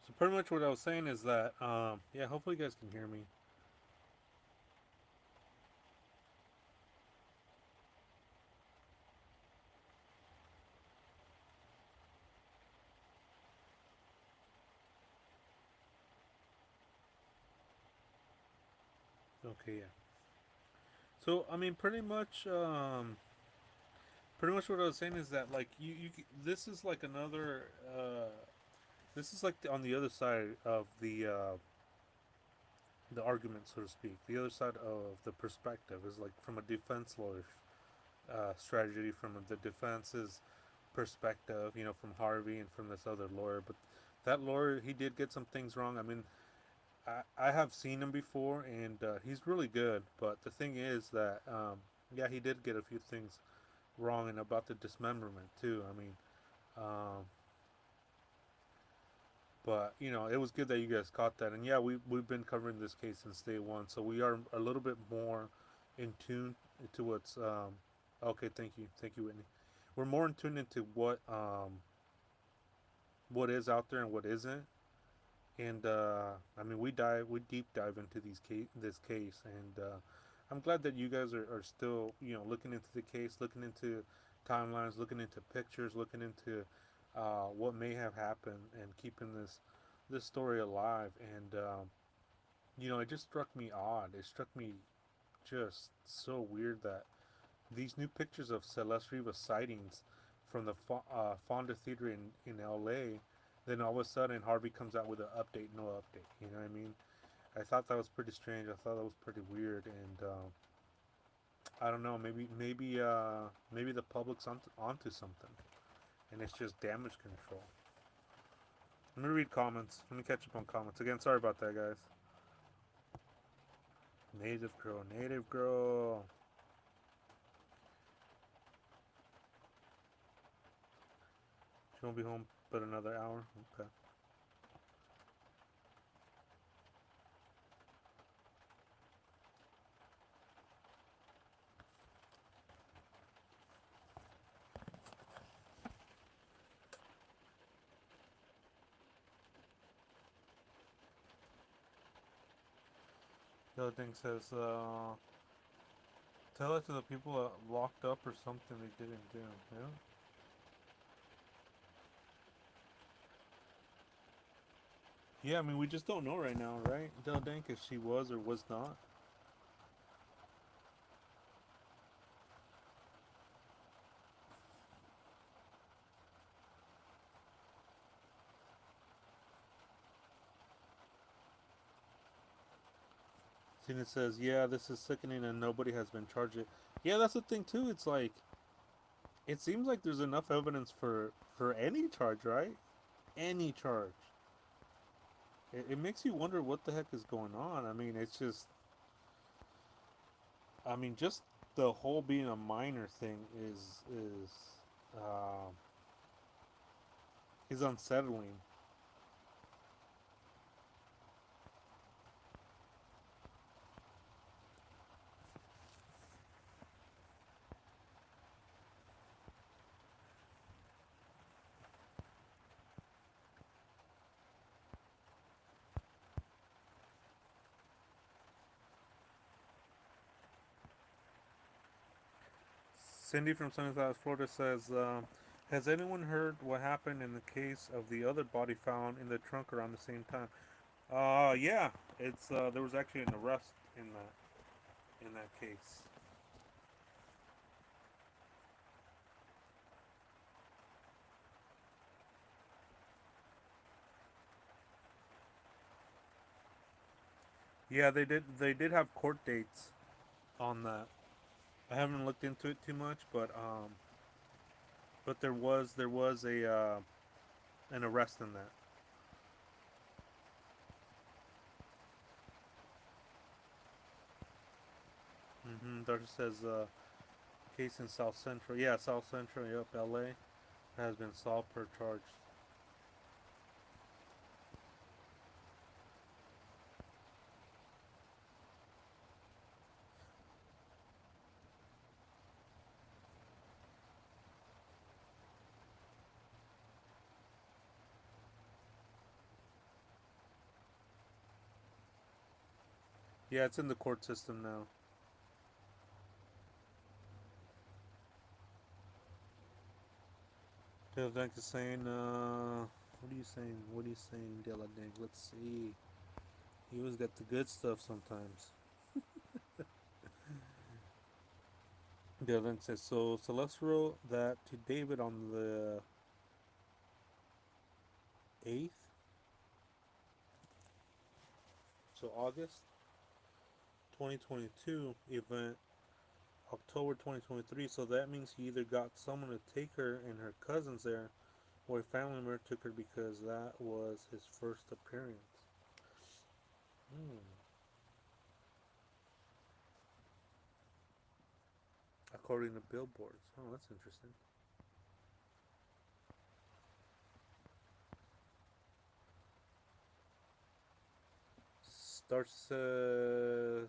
So pretty much what I was saying is that, yeah, hopefully you guys can hear me. Okay, yeah. So I mean, pretty much what I was saying is that like this is like another, this is like on the other side of the argument, so to speak. The other side of the perspective is like from a defense lawyer's strategy, from the defense's perspective, you know, from Harvey and from this other lawyer. But that lawyer, he did get some things wrong. I mean, I have seen him before, and he's really good. But the thing is that, yeah, he did get a few things wrong, and about the dismemberment too. I mean, um, but you know, it was good that you guys caught that. And yeah, we've been covering this case since day one, so we are a little bit more in tune to what's. Okay, thank you, Whitney. We're more in tune into what is out there and what isn't. And I mean, we deep dive into this case, and I'm glad that you guys are still, you know, looking into the case, looking into timelines, looking into pictures, looking into what may have happened, and keeping this story alive. And you know, it just struck me odd. It struck me just so weird that these new pictures of Celeste Rivas sightings from the Fonda Theater in LA, then all of a sudden Harvey comes out with an update, no update. You know what I mean? I thought that was pretty strange. I thought that was pretty weird, and I don't know. Maybe the public's onto something, and it's just damage control. Let me read comments. Let me catch up on comments again. Sorry about that, guys. Native girl, native girl. She won't be home but another hour. Okay. The other thing says, tell it to the people that locked up or something they didn't do. Yeah. Yeah, I mean, we just don't know right now, right? Del Dank, if she was or was not. Cena says, yeah, this is sickening and nobody has been charged yet. Yeah, that's the thing, too. It's like, it seems like there's enough evidence for any charge, right? Any charge. It makes you wonder what the heck is going on. I mean, it's just, I mean, just the whole being a minor thing uh, is unsettling. Cindy from Sunnyvale, Florida says, has anyone heard what happened in the case of the other body found in the trunk around the same time? Yeah, it's there was actually an arrest in that case. Yeah, they did have court dates on that. I haven't looked into it too much, but there was a an arrest in that. Doctor says case in South Central. Yeah, South Central. Yep, L.A. has been solved per charge. Yeah, it's in the court system now. Dale Dank is saying, what are you saying? What are you saying, Dale Dank? Let's see. He always got the good stuff sometimes. Dale Dank says, so Celeste wrote that to David on the 8th, so August 2022 event, October 2023. So that means he either got someone to take her and her cousins there, or a family member took her because that was his first appearance. Hmm. According to billboards. Oh, that's interesting. Starts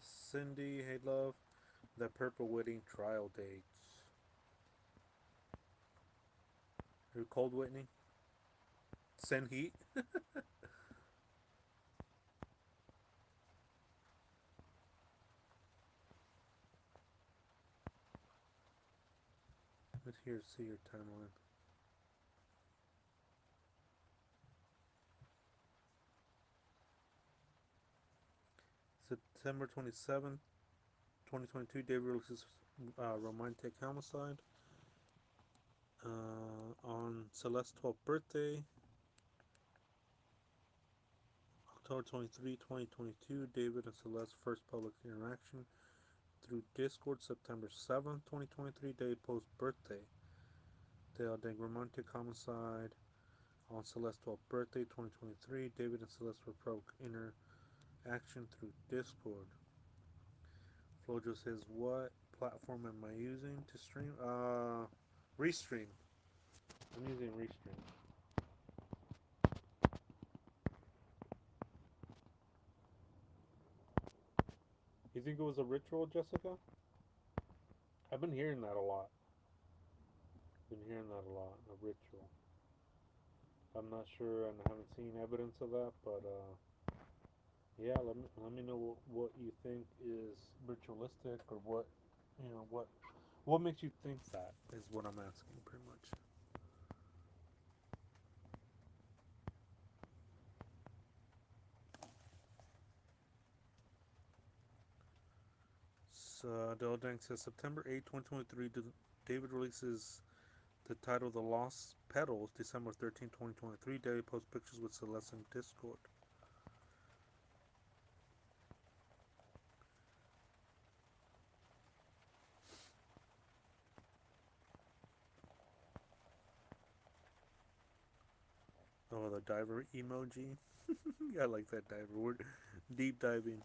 Cindy, hey love, the purple wedding trial dates. Are you cold, Whitney? Send heat. Let's here see your timeline. September 27th, 2022, David releases Romantic Homicide. On Celeste's 12th birthday, October 23, 2022, David and Celeste's first public interaction through Discord, September 7th, 2023, David post birthday. Dale Dang Romantic Homicide. On Celeste's 12th birthday, 2023, David and Celeste were public interaction through Discord. Flojo says, what platform am I using to stream? Restream. I'm using Restream. You think it was a ritual, Jessica? I've been hearing that a lot. Been hearing that a lot. A ritual. I'm not sure, and I haven't seen evidence of that, but yeah. Let me know what you think is ritualistic, or what makes you think that is what I'm asking, pretty much. So Dell says September 8, 2023. David releases the title The Lost Petals, December 13, 2023. David posts pictures with Celeste in Discord. Oh, the diver emoji. Yeah, I like that diver. We're deep diving.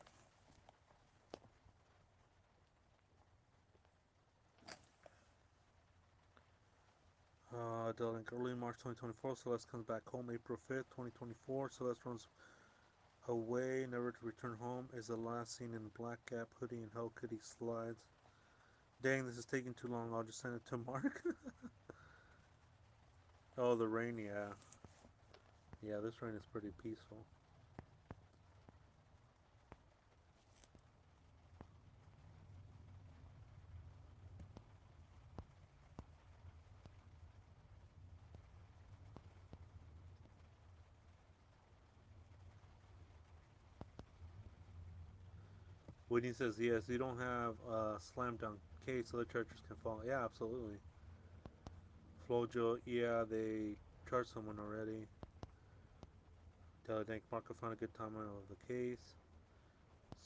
Early March 2024. Celeste comes back home April 5th, 2024. Celeste runs away, never to return home. Is the last seen in Black Gap hoodie and Hello Kitty slides. Dang, this is taking too long. I'll just send it to Mark. Oh, the rain, yeah. Yeah, this rain is pretty peaceful. Whitney says, yes, you don't have a slam dunk case, so the chargers can fall. Yeah, absolutely. Flojo, yeah, they charged someone already. Dank Marco found a good timeline of the case,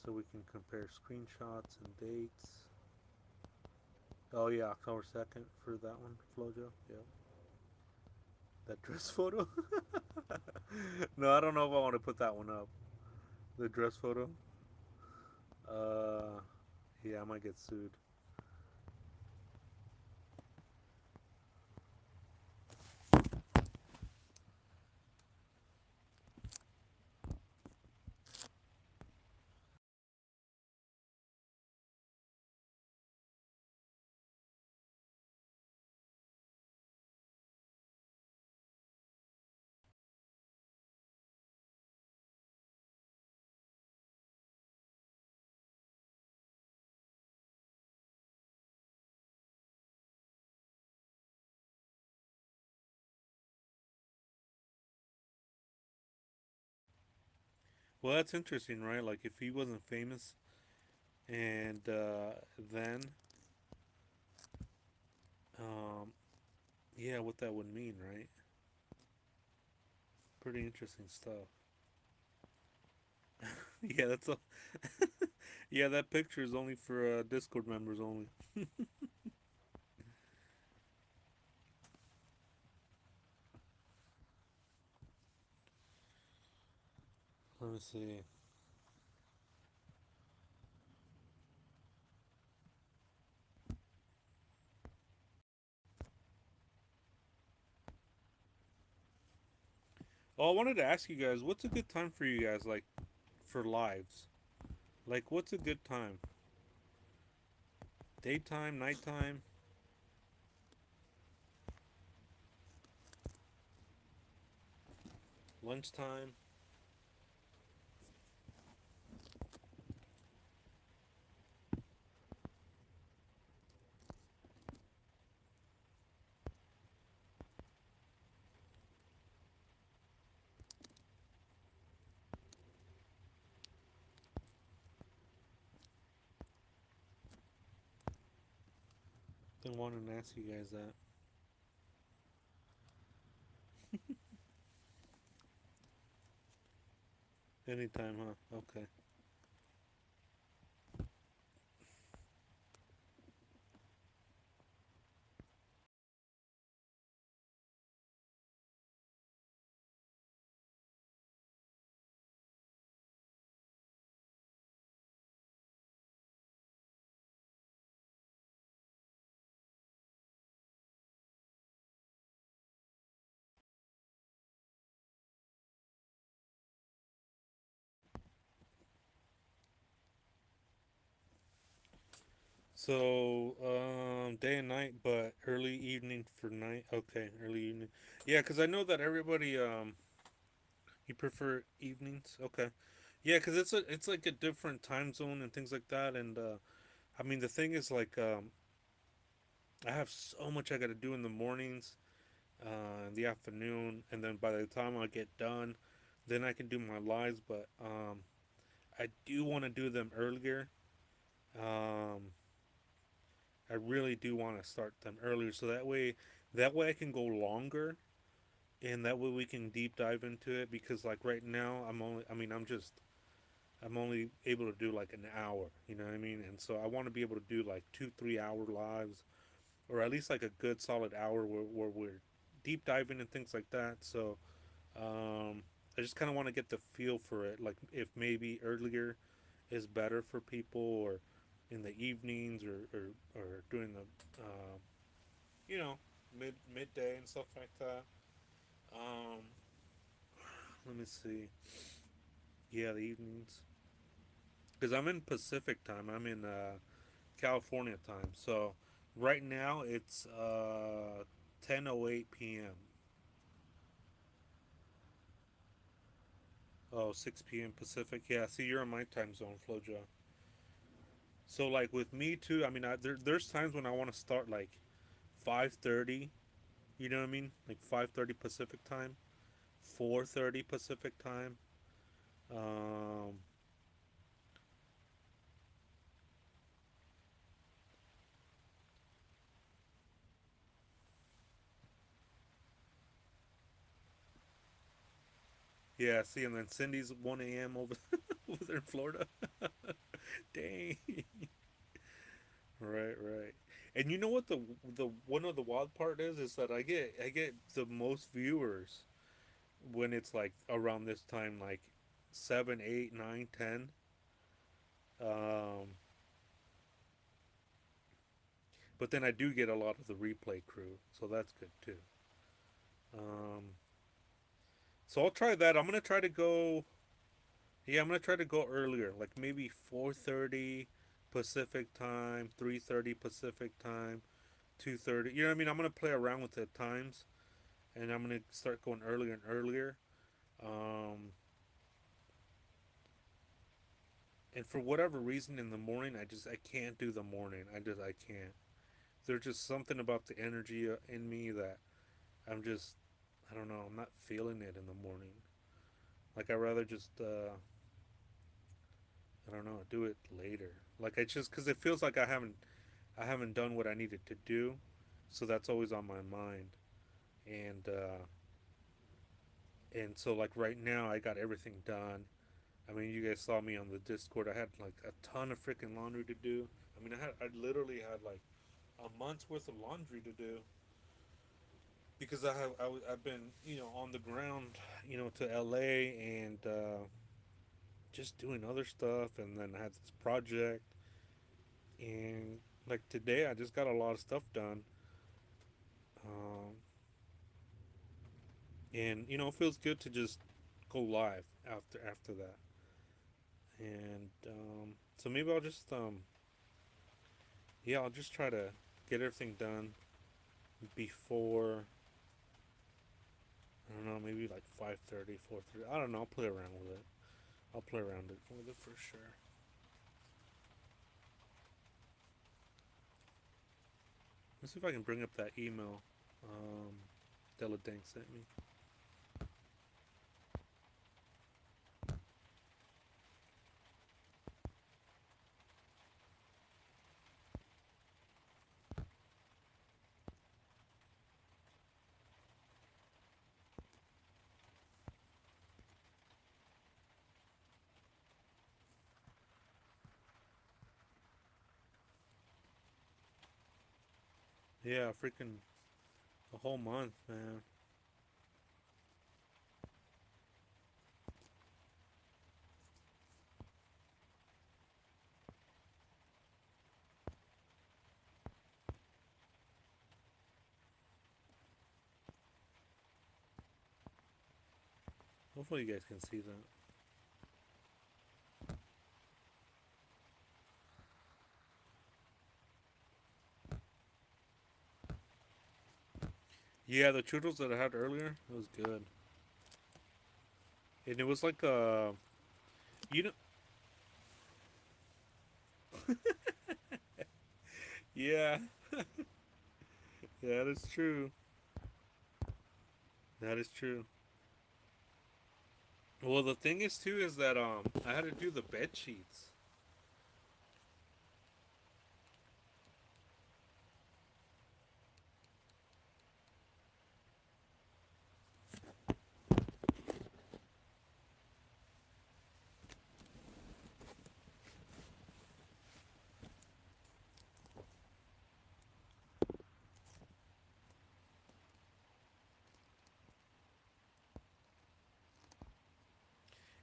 so we can compare screenshots and dates. Oh, yeah, October 2nd for that one, Flojo. Yeah. That dress photo? No, I don't know if I want to put that one up. The dress photo? Uh, yeah, I might get sued. Well, that's interesting, right? Like if he wasn't famous, and then, um, yeah, what that would mean, right? Pretty interesting stuff. Yeah, that's a. Yeah, that picture is only for Discord members only. Let me see. Oh, I wanted to ask you guys, what's a good time for you guys, like for lives? Like, what's a good time? Daytime, nighttime, lunchtime? Been wanting to ask you guys that. Anytime, huh? Okay. So, day and night, but early evening for night. Okay, early evening. Yeah, because I know that everybody, you prefer evenings. Okay. Yeah, because it's like a different time zone and things like that. And I mean, the thing is like, I have so much I got to do in the mornings, in the afternoon, and then by the time I get done, then I can do my lives. But I do want to do them earlier. Um, I really do want to start them earlier, so that way I can go longer, and that way we can deep dive into it. Because like right now, I mean, I'm only able to do like an hour. You know what I mean? And so I want to be able to do like 2 3 hour lives, or at least like a good solid hour where we're deep diving and things like that. So I just kind of want to get the feel for it, like if maybe earlier is better for people, or in the evenings, or during the you know, midday and stuff like that. Um, let me see. Yeah, the evenings. Because I'm in Pacific time. I'm in California time. So right now it's 10:08 p.m. Oh, 6 p.m. Pacific. Yeah, see, you're in my time zone, Flojo. So like with me too. I mean, there's times when I want to start like 5:30. You know what I mean? Like 5:30 Pacific time, 4:30 Pacific time. Um, Yeah, see, and then Cindy's 1 a.m. over over there in Florida. Dang. Right, right. And you know what the one of the wild part is that I get the most viewers when it's like around this time, like 7, 8, 9, 10. Um, but then I do get a lot of the replay crew, so that's good too. Um, so I'll try that. I'm gonna try to go. Yeah, I'm gonna try to go earlier, like maybe 4:30 Pacific time, 3:30 Pacific time, 2:30. You know what I mean? I'm gonna play around with the times, and I'm gonna start going earlier and earlier. Um, and for whatever reason, in the morning, I can't do the morning. I can't. There's just something about the energy in me that I'm just I don't know. I'm not feeling it in the morning. Like I rather just I don't know, do it later. Like it's just because it feels like I haven't done what I needed to do, so that's always on my mind. And so like right now I got everything done. I mean, you guys saw me on the Discord. I had like a ton of freaking laundry to do. I mean, I literally had like a month's worth of laundry to do because I've been on the ground to LA and just doing other stuff, and then I had this project, and like today I just got a lot of stuff done, um, and it feels good to just go live after that, and so maybe I'll just yeah, I'll just try to get everything done before, I don't know, maybe like 5:30, 4:30. I don't know. I'll play around with it. I'll play around with it for sure. Let's see if I can bring up that email Della Dank sent me. Yeah, freaking a whole month, man. Hopefully you guys can see that. Yeah, the churros that I had earlier, it was good. And it was like you know, yeah, that is true. That is true. Well, the thing is too is that I had to do the bed sheets.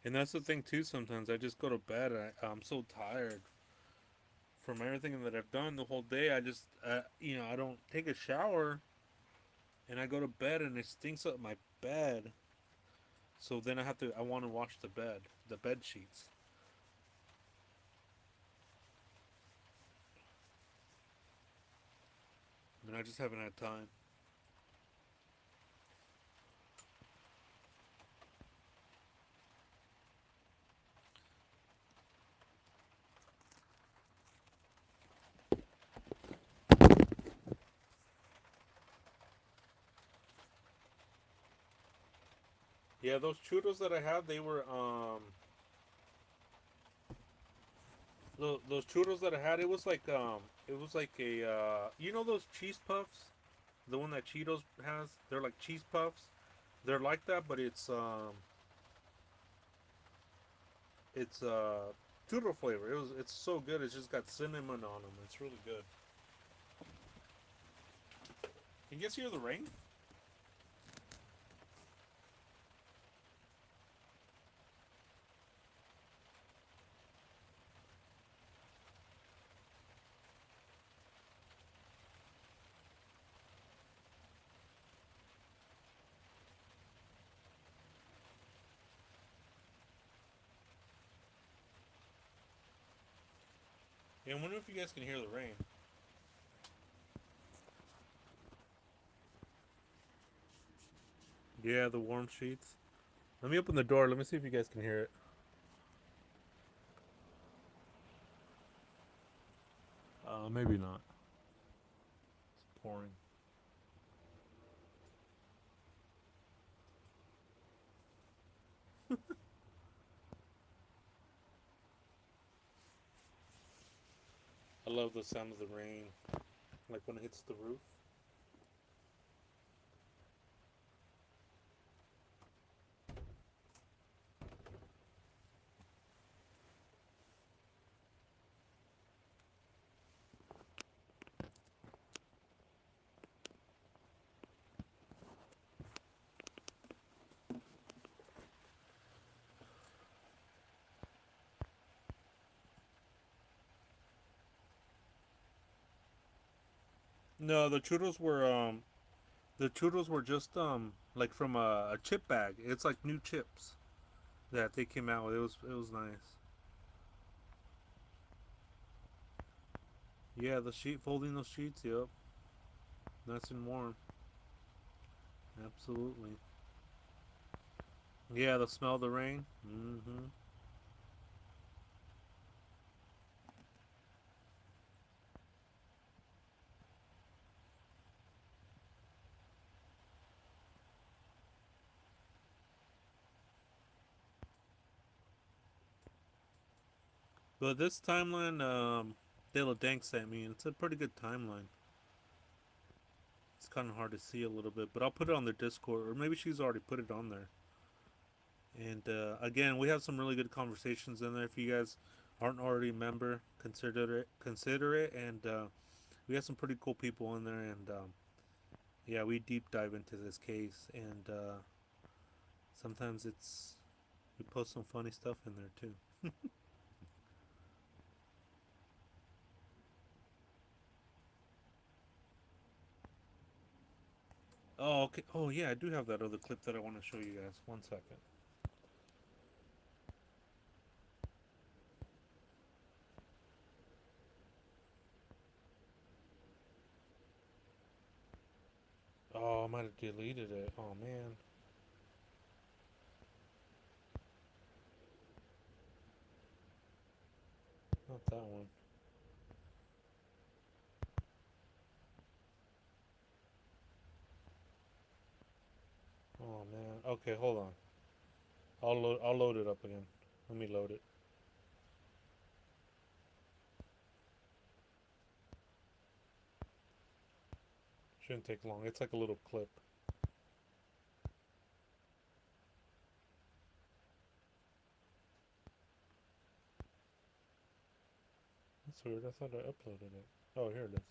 And that's the thing too. Sometimes I just go to bed. I'm so tired from everything that I've done the whole day. I just, I don't take a shower, and I go to bed, and it stinks up my bed. So then I want to wash the bed sheets. And I just haven't had time. Yeah, those churros that I had, they were those churros that I had. It was like a those cheese puffs, the one that Cheetos has. They're like cheese puffs. They're like that, but it's churro flavor. It's so good. It's just got cinnamon on them. It's really good. Can you guys hear the rain? Yeah, I wonder if you guys can hear the rain. Yeah, the warm sheets. Let me open the door. Let me see if you guys can hear it. Maybe not. It's pouring. love the sound of the rain, like when it hits the roof. No, the churros were just like from a chip bag. It's like new chips that they came out with. It was nice. Yeah, the sheet folding those sheets. Yep, nice and warm. Absolutely. Yeah, the smell of the rain. Mm-hmm. But this timeline, De La Dank sent me, and it's a pretty good timeline. It's kind of hard to see a little bit, but I'll put it on their Discord, or maybe she's already put it on there. And again, we have some really good conversations in there. If you guys aren't already a member, consider it. And we have some pretty cool people in there. And yeah, we deep dive into this case. And sometimes we post some funny stuff in there too. Oh, okay. Oh, yeah, I do have that other clip that I want to show you guys. 1 second. Oh, I might have deleted it. Oh, man. Not that one. Oh, man. Okay, hold on. I'll load it up again. Let me load it. Shouldn't take long. It's like a little clip. That's weird. I thought I uploaded it. Oh, here it is.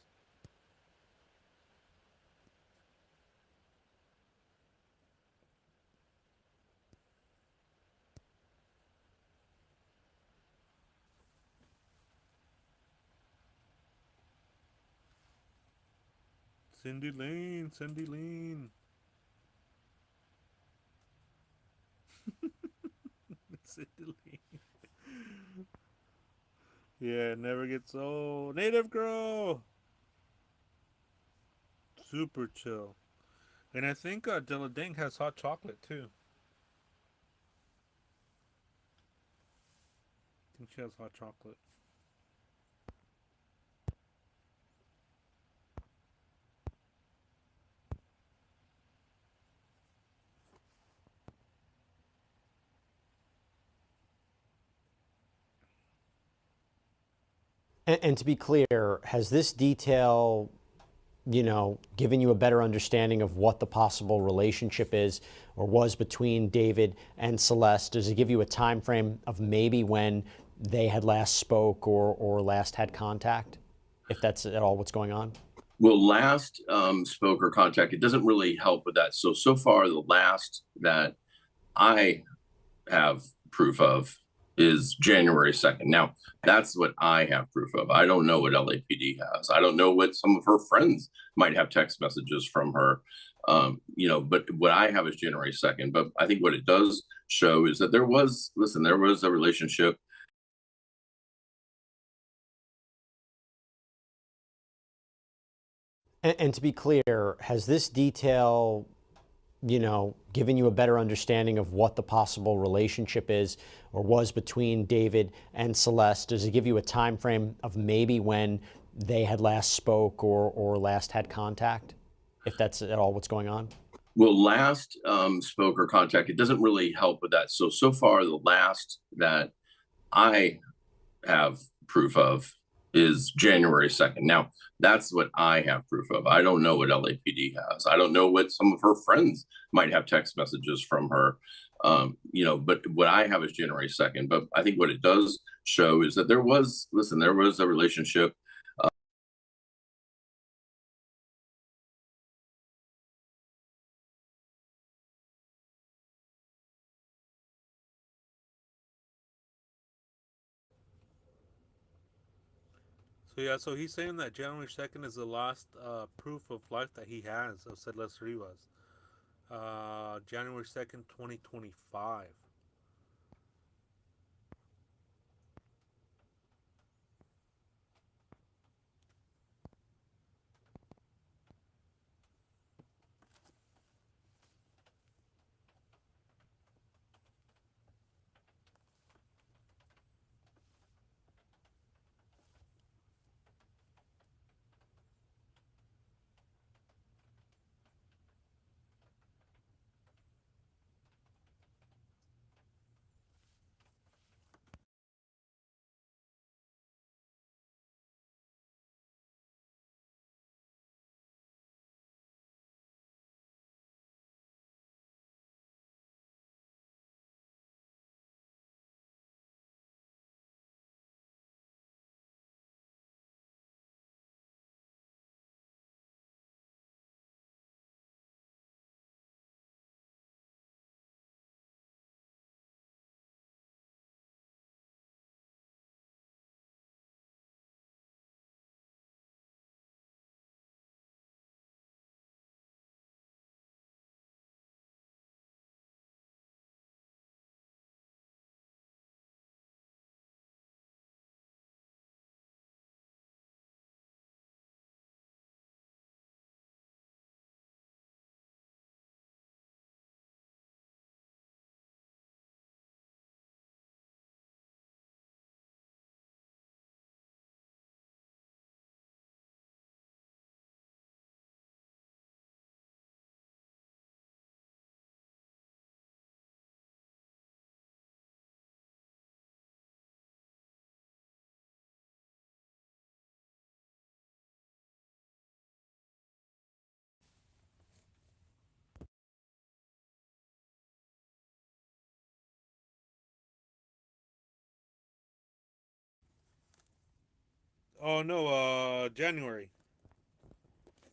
Cindy Lane, Cindy Lane. Cindy Lane. Yeah, never gets old. Native girl. Super chill. And I think Della Ding has hot chocolate too. I think she has hot chocolate. And to be clear, has this detail, given you a better understanding of what the possible relationship is or was between David and Celeste? Does it give you a time frame of maybe when they had last spoke or last had contact, if that's at all what's going on? Well, last spoke or contact, it doesn't really help with that. So far, the last that I have proof of is January 2nd. Now, that's what I have proof of. I don't know what LAPD has. I don't know what some of her friends might have text messages from her. But what I have is January 2nd. But I think what it does show is that there was a relationship. And to be clear, has this detail, given you a better understanding of what the possible relationship is or was between David and Celeste? Does it give you a time frame of maybe when they had last spoke or last had contact, if that's at all what's going on? Well, last spoke or contact, it doesn't really help with that. So far, the last that I have proof of is January 2nd. Now, that's what I have proof of. I don't know what LAPD has. I don't know what some of her friends might have text messages from her. But what I have is January 2nd. But I think what it does show is that there was a relationship. So he's saying that January 2nd is the last proof of life that he has of Celeste Rivas. January 2nd, 2025. Oh no, January.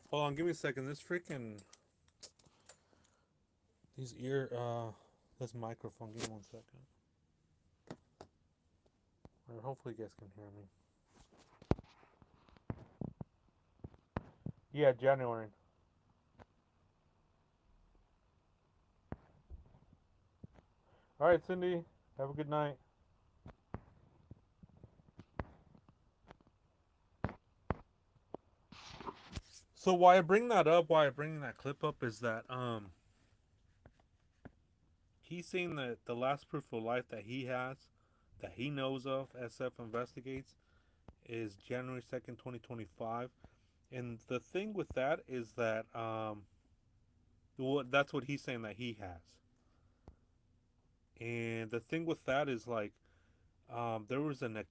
Hold on, give me a second. These this microphone. Give me 1 second. Or hopefully you guys can hear me. Yeah, January. All right, Cindy. Have a good night. So why I bring that up, why I bring that clip up, is that he's saying that the last proof of life that he has, that he knows of, SF investigates, is January 2nd, 2025. And the thing with that is that that's what he's saying that he has. And the thing with that is like there was a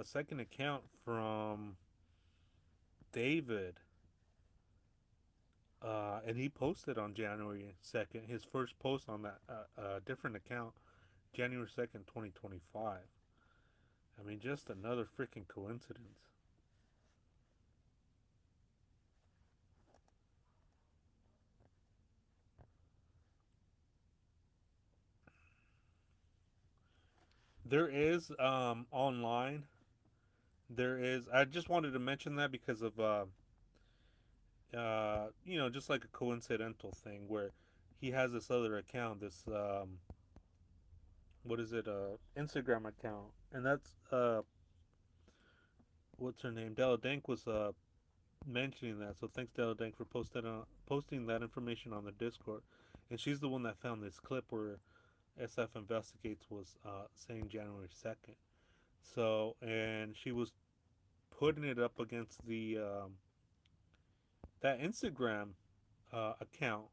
second account from David, and he posted on January 2nd his first post on that different account, January 2nd, 2025. I mean, just another freaking coincidence. There is online. There is. I just wanted to mention that because of just like a coincidental thing where he has this other account, this what is it, Instagram account, and that's what's her name, Della Dank was mentioning that. So thanks, Della Dank, for posting that information on the Discord, and she's the one that found this clip where SF Investigates was saying January 2nd. So, and she was putting it up against the that Instagram account,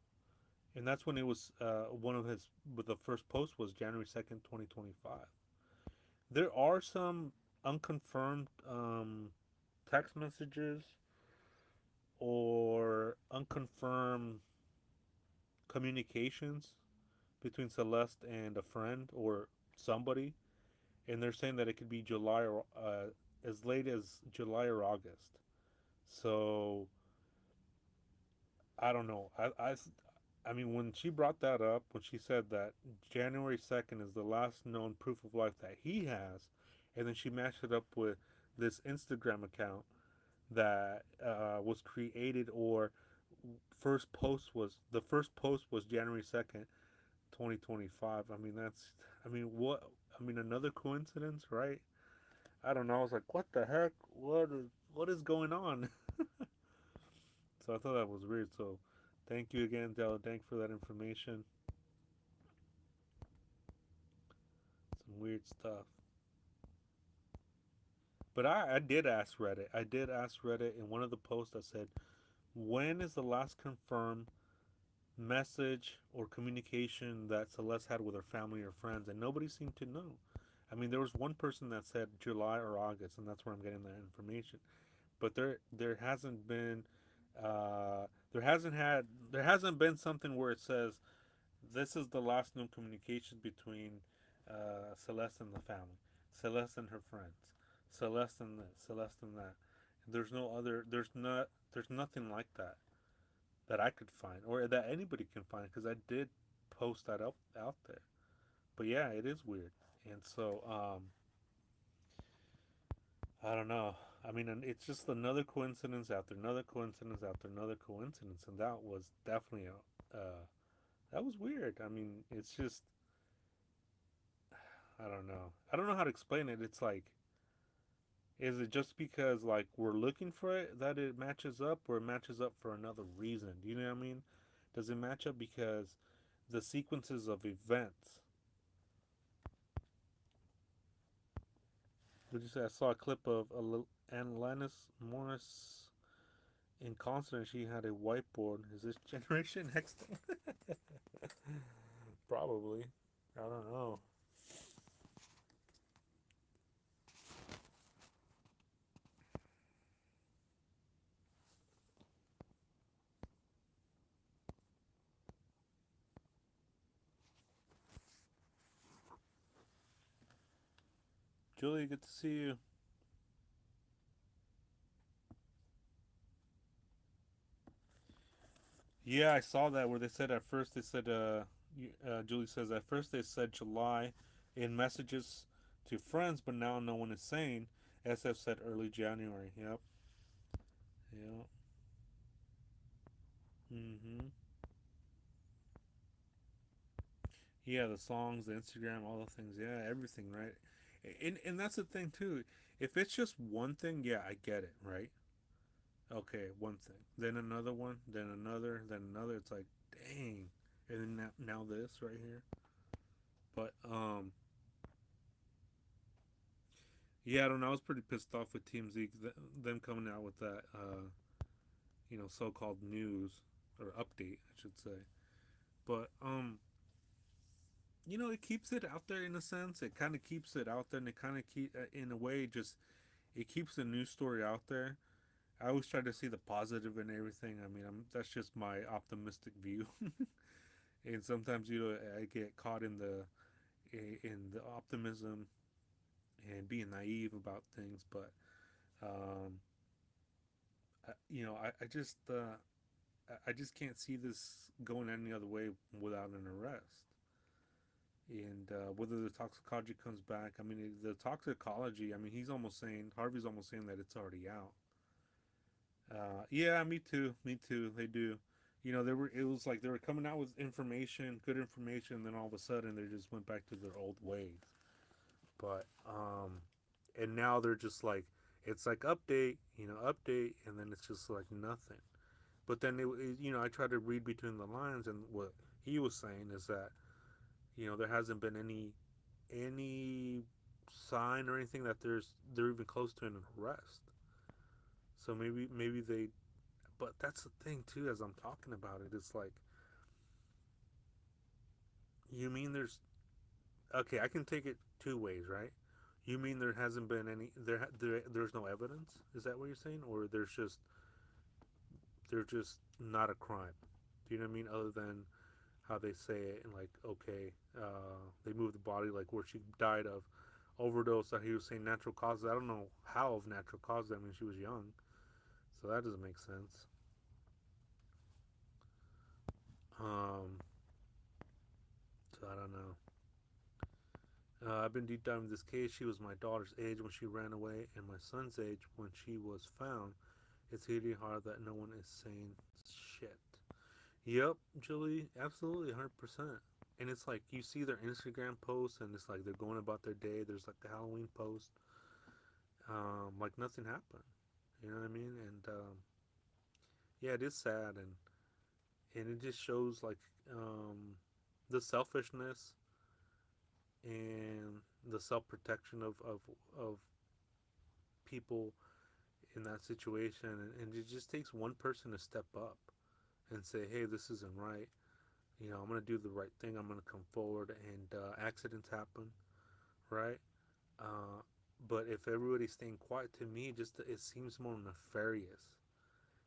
and that's when it was one of his. But the first post was January 2nd, 2025. There are some unconfirmed text messages or unconfirmed communications between Celeste and a friend or somebody, and they're saying that it could be July or as late as July or August. So I don't know. I mean, when she brought that up, when she said that January 2nd is the last known proof of life that he has, and then she matched it up with this Instagram account that was created or the first post was January 2nd, 2025. I mean, I mean, another coincidence, right? I don't know. I was like, what the heck? What is going on? So I thought that was weird. So thank you again, Dell. Thank for that information. Some weird stuff. But I did ask Reddit. I did ask Reddit in one of the posts. I said, when is the last confirmed message or communication that Celeste had with her family or friends? And nobody seemed to know. I mean, there was one person that said July or August, and that's where I'm getting that information. But there hasn't been there hasn't been something where it says this is the last known communication between Celeste and the family, Celeste and her friends, Celeste and this, Celeste and that. There's no other. There's nothing like that that I could find or that anybody can find because I did post that up out there. But yeah, it is weird, and so I don't know. I mean, and it's just another coincidence after another coincidence after another coincidence, and that was definitely that was weird. I mean, it's just I don't know. I don't know how to explain it. It's like, is it just because like we're looking for it that it matches up, or it matches up for another reason? Do you know what I mean? Does it match up because the sequences of events? Did you say I saw a clip of Alanis Morris in concert? And she had a whiteboard. Is this Generation Next? Probably. I don't know. Julie, good to see you. Yeah, I saw that where they said at first they said Julie says at first they said July in messages to friends, but now no one is saying. SF said early January. Yep. Yep. Mhm. Yeah, the songs, the Instagram, all the things. Yeah, everything, right? And that's the thing too. If it's just one thing, yeah, I get it, right? Okay, one thing, then another one, then another, then another. It's like, dang, and then now this right here. But yeah, I don't know. I was pretty pissed off with TMZ, them coming out with that, so-called news or update, I should say. But it keeps it out there in a sense. It kind of keeps it out there, and it kind of in a way, just it keeps the news story out there. I always try to see the positive in everything. I mean, that's just my optimistic view, and sometimes I get caught in the optimism and being naive about things, but um, I just can't see this going any other way without an arrest. And whether the toxicology comes back, I mean, the toxicology, I mean, Harvey's almost saying that it's already out. Yeah, me too. Me too. They do. It was like they were coming out with information, good information, and then all of a sudden they just went back to their old ways. But, and now they're just like, it's like update, update, and then it's just like nothing. But then I try to read between the lines, and what he was saying is that there hasn't been any sign or anything that they're even close to an arrest. So maybe they, but that's the thing too. As I'm talking about it, it's like, you mean there's okay? I can take it two ways, right? You mean there hasn't been any there's no evidence? Is that what you're saying, or they're just not a crime? Do you know what I mean? Other than how they say it, and like, okay, they moved the body like where she died of overdose. That he was saying natural causes. I don't know how of natural causes. I mean, she was young, so that doesn't make sense. Um, so I don't know. I've been deep diving this case. She was my daughter's age when she ran away, and my son's age when she was found. It's hitting hard that no one is saying shit. Yep, Julie, absolutely, 100%. And it's like you see their Instagram posts, and it's like they're going about their day. There's like the Halloween post, like nothing happened. You know what I mean? And yeah, it is sad, and it just shows like the selfishness and the self protection of people in that situation, and it just takes one person to step up and say, hey, this isn't right. You know, I'm going to do the right thing. I'm going to come forward. And accidents happen, right? uh, but if everybody's staying quiet, to me, just it seems more nefarious.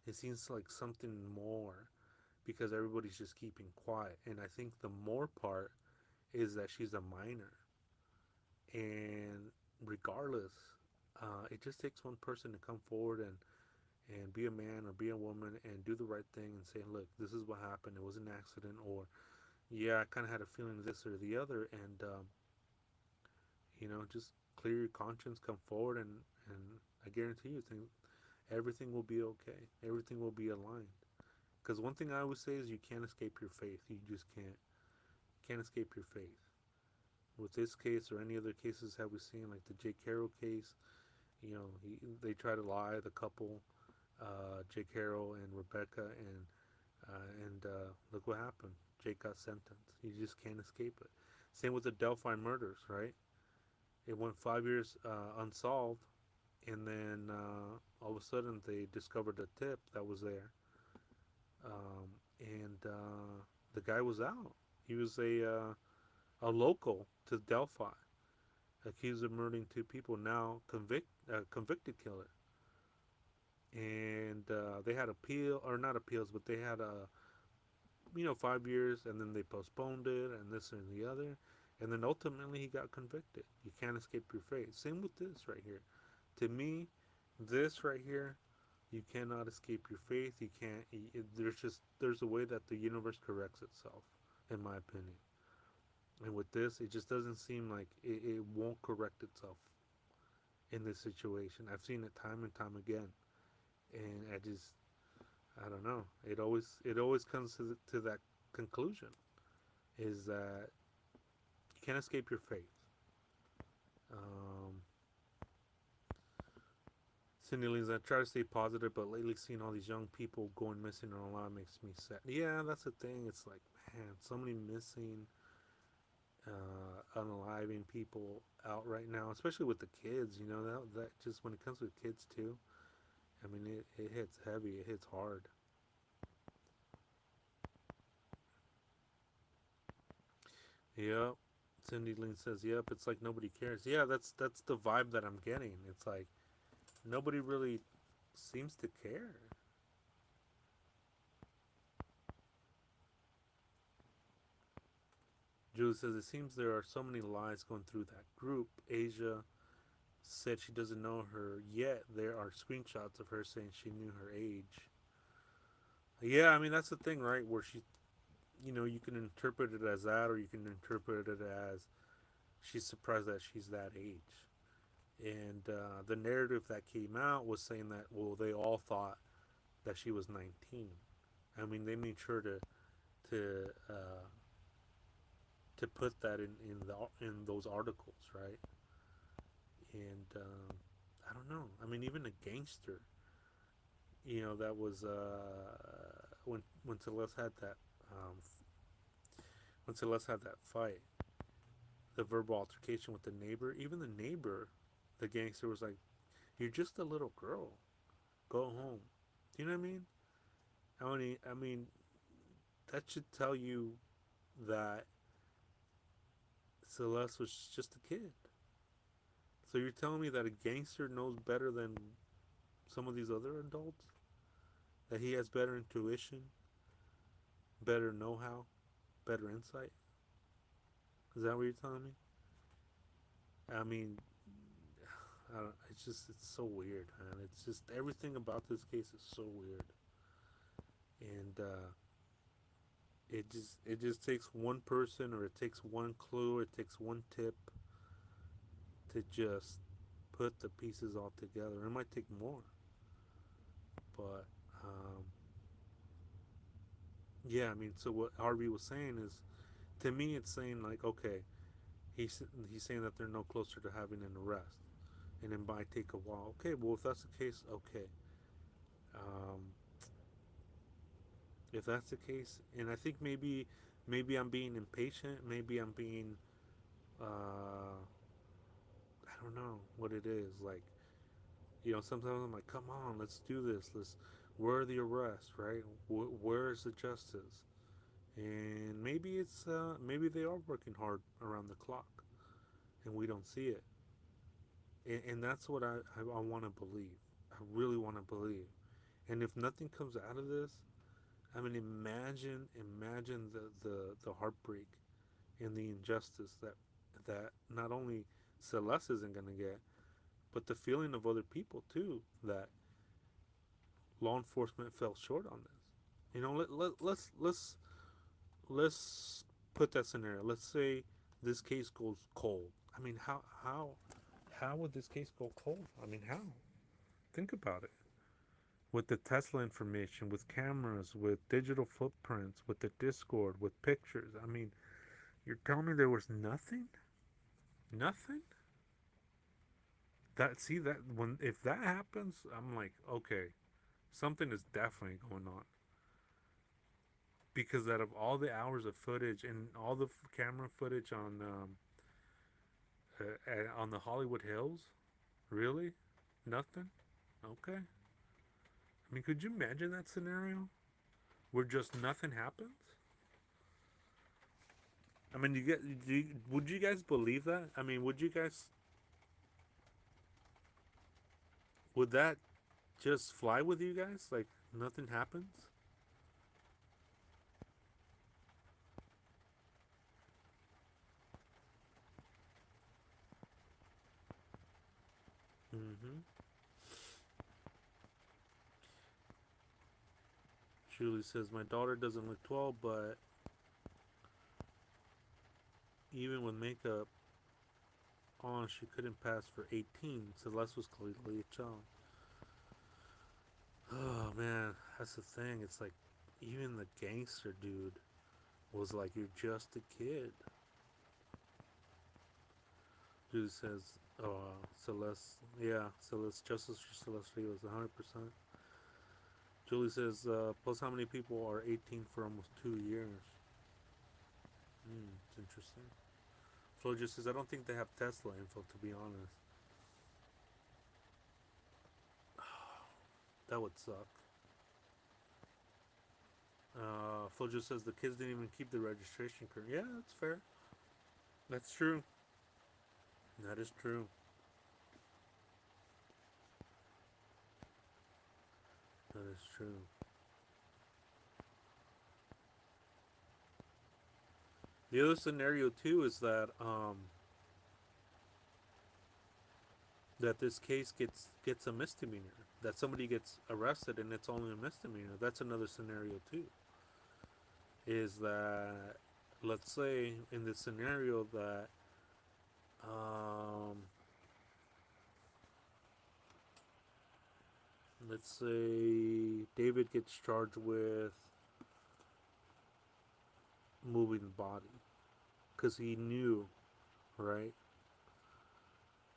It seems like something more because everybody's just keeping quiet. And I think the more part is that she's a minor, and regardless, it just takes one person to come forward and be a man or be a woman and do the right thing and say, look, this is what happened. It was an accident, or yeah, I kind of had a feeling this or the other, and just clear your conscience, come forward, and I guarantee you, everything will be okay. Everything will be aligned. Because one thing I always say is you can't escape your faith. You just can't escape your faith. With this case or any other cases have we seen, like the Jake Carroll case, they try to lie, the couple, Jake Carroll and Rebecca, and look what happened. Jake got sentenced. You just can't escape it. Same with the Delphi murders, right? It went 5 years unsolved, and then all of a sudden they discovered a tip that was there, and the guy was out. He was a local to Delphi, accused of murdering two people. Now convicted killer, and they had appeal or not appeals, but they had 5 years, and then they postponed it, and this and the other, and then ultimately he got convicted. You can't escape your fate. Same with this right here. To me, this right here, you cannot escape your faith. You can't. There's a way that the universe corrects itself, in my opinion. And with this, it just doesn't seem like it won't correct itself in this situation. I've seen it time and time again, and I don't know. It always comes to that conclusion, is that you can't escape your faith. Um, Cindy Lee's, I try to stay positive, but lately seeing all these young people going missing online makes me sad. Yeah, that's the thing. It's like, man, so many missing, unaliving people out right now, especially with the kids. That just when it comes with kids too. I mean, it hits heavy. It hits hard. Yep. Cindy Lynn says, "Yep, it's like nobody cares." Yeah, that's the vibe that I'm getting. It's like nobody really seems to care. Julie says, "It seems there are so many lies going through that group." Asia said she doesn't know her yet. There are screenshots of her saying she knew her age. Yeah, I mean that's the thing, right? Where you can interpret it as that, or you can interpret it as she's surprised that she's that age. And the narrative that came out was saying that, well, they all thought that she was 19. I mean, they made sure to uh, to put that in those articles, right? And I don't know. I mean, even a gangster, that was when Celeste had that um, when Celeste had that fight, the verbal altercation with the neighbor. Even the neighbor, the gangster, was like, "You're just a little girl. Go home." Do you know what I mean? I mean, that should tell you that Celeste was just a kid. So you're telling me that a gangster knows better than some of these other adults? That he has better intuition, better know-how, better insight? Is that what you're telling me? I mean, it's so weird, man. It's just everything about this case is so weird, and it just takes one person, or it takes one clue, or it takes one tip to just put the pieces all together. It might take more, but um, yeah. I mean, so what Harvey was saying is, to me, it's saying like, okay, he's saying that they're no closer to having an arrest, and it might take a while. Okay, well, if that's the case, okay. Um, if that's the case, and I think maybe I'm being impatient. Maybe I'm being I don't know what it is. Like, sometimes I'm like, come on, let's do this. Where are the arrests, right? Where's the justice? And maybe they are working hard around the clock, and we don't see it. And that's what I want to believe. I really want to believe. And if nothing comes out of this, I mean, imagine the heartbreak and the injustice that not only Celeste isn't gonna get, but the feeling of other people too, that law enforcement fell short on this. Let's put that scenario. Let's say this case goes cold. I mean, how would this case go cold? I mean, how? Think about it. With the Tesla information, with cameras, with digital footprints, with the Discord, with pictures. I mean, you're telling me there was nothing? Nothing? That when if that happens, I'm like, okay, something is definitely going on. Because out of all the hours of footage and all the camera footage on the Hollywood Hills, really, nothing. Okay. I mean, could you imagine that scenario where just nothing happens? I mean, would you guys believe that? I mean, would that just fly with you guys? Like nothing happens? Mm-hmm. Julie says, my daughter doesn't look 12, but even with makeup on, she couldn't pass for 18. Celeste was clearly a child. Oh, man. That's the thing. It's like, even the gangster dude was like, you're just a kid. Dude says, Celeste, yeah, Celeste, justice for Celeste Rivas, 100%. Julie says, plus how many people are 18 for almost 2 years? It's interesting. Flo just says, I don't think they have Tesla info, to be honest. That would suck. Flo just says, the kids didn't even keep the registration card. Yeah, that's fair. That's true. That is true. That is true. The other scenario, too, is that this case gets a misdemeanor, that somebody gets arrested and it's only a misdemeanor. That's another scenario too. Is that, let's say in this scenario that um, let's say David gets charged with moving the body because he knew, right?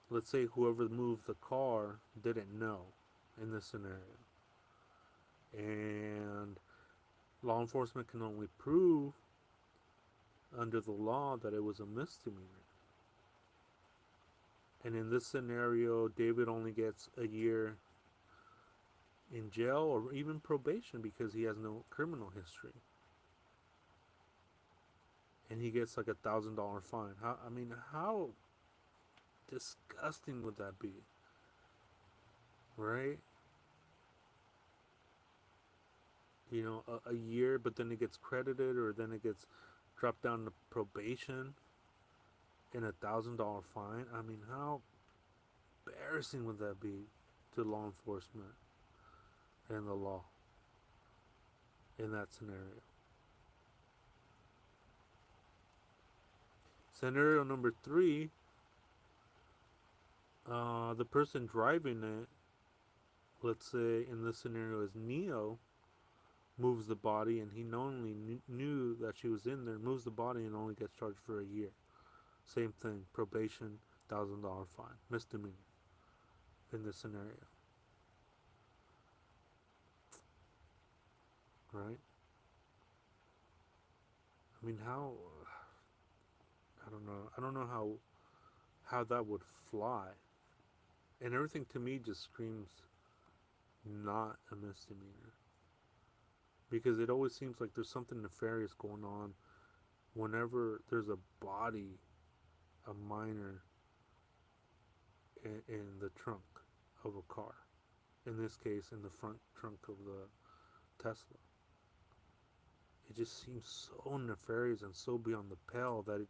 Let's say whoever moved the car didn't know in this scenario, and law enforcement can only prove under the law that it was a misdemeanor. And in this scenario, David only gets a year in jail or even probation because he has no criminal history. And he gets like $1,000 fine. How disgusting would that be? Right? You know, a year, but then it gets credited, or then it gets dropped down to probation and $1,000 fine. I mean, how embarrassing would that be to law enforcement and the law in that scenario? Scenario number three, the person driving it, let's say in this scenario is Neo, moves the body, and he knowingly knew that she was in there, moves the body, and only gets charged for a year. Same thing, probation, $1,000 fine, misdemeanor in this scenario, right? I mean, how? I don't know. I don't know how that would fly, and everything to me just screams not a misdemeanor, because it always seems like there's something nefarious going on whenever there's a body, a minor, in the trunk of a car. In this case, in the front trunk of the Tesla. It just seems so nefarious and so beyond the pale that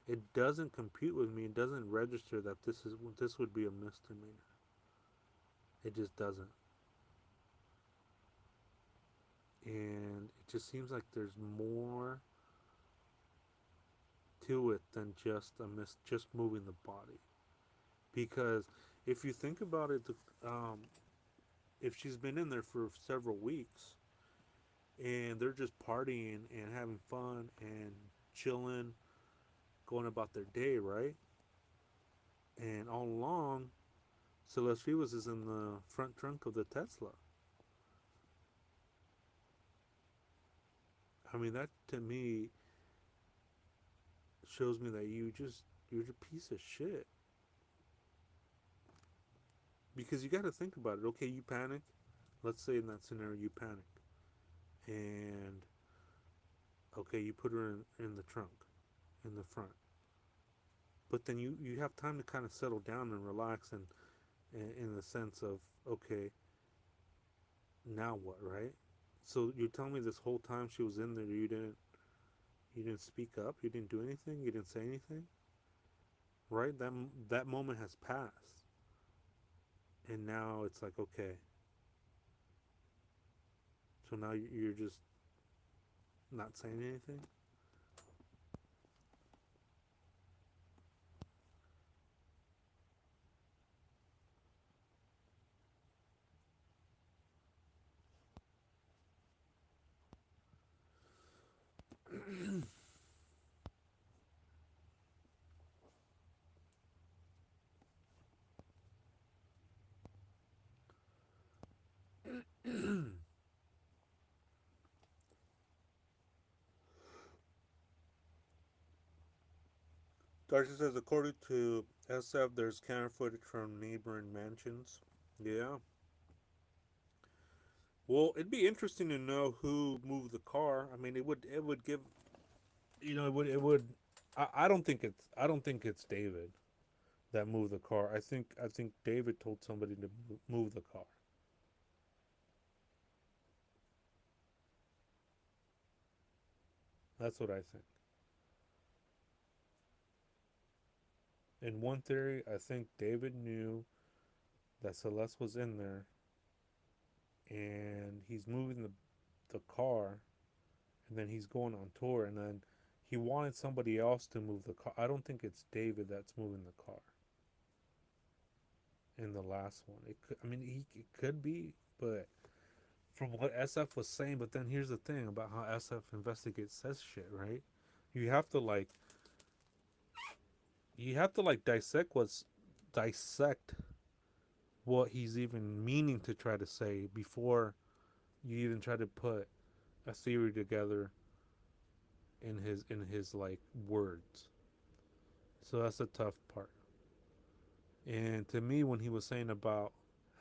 it doesn't compute with me. It doesn't register that this would be a misdemeanor. It just doesn't. And it just seems like there's more to it than just moving the body. Because if you think about it, if she's been in there for several weeks and they're just partying and having fun and chilling, going about their day, right? And all along, Celeste Rivas is in the front trunk of the Tesla. I mean, that to me shows me that you're a piece of shit. Because you got to think about it. Okay, you panic. Let's say in that scenario you panic, and okay, you put her in the trunk, in the front. But then you have time to kind of settle down and relax, and in the sense of, okay, now what, right? So you're telling me this whole time she was in there, you didn't speak up, you didn't do anything, you didn't say anything, right? That moment has passed, and now it's like, okay, so now you're just not saying anything. Darcy says, according to SF, there's camera footage from neighboring mansions. Yeah. Well, it'd be interesting to know who moved the car. I mean, it would give, it would. I don't think it's David that moved the car. I think David told somebody to move the car. That's what I think. In one theory, I think David knew that Celeste was in there, and he's moving the car, and then he's going on tour, and then he wanted somebody else to move the car. I don't think it's David that's moving the car in the last one. It could, I mean, it could be, but from what SF was saying. But then here's the thing about how SF investigates says shit, right? You have to like dissect what he's even meaning to try to say before you even try to put a theory together in his like words. So that's the tough part. And to me, when he was saying about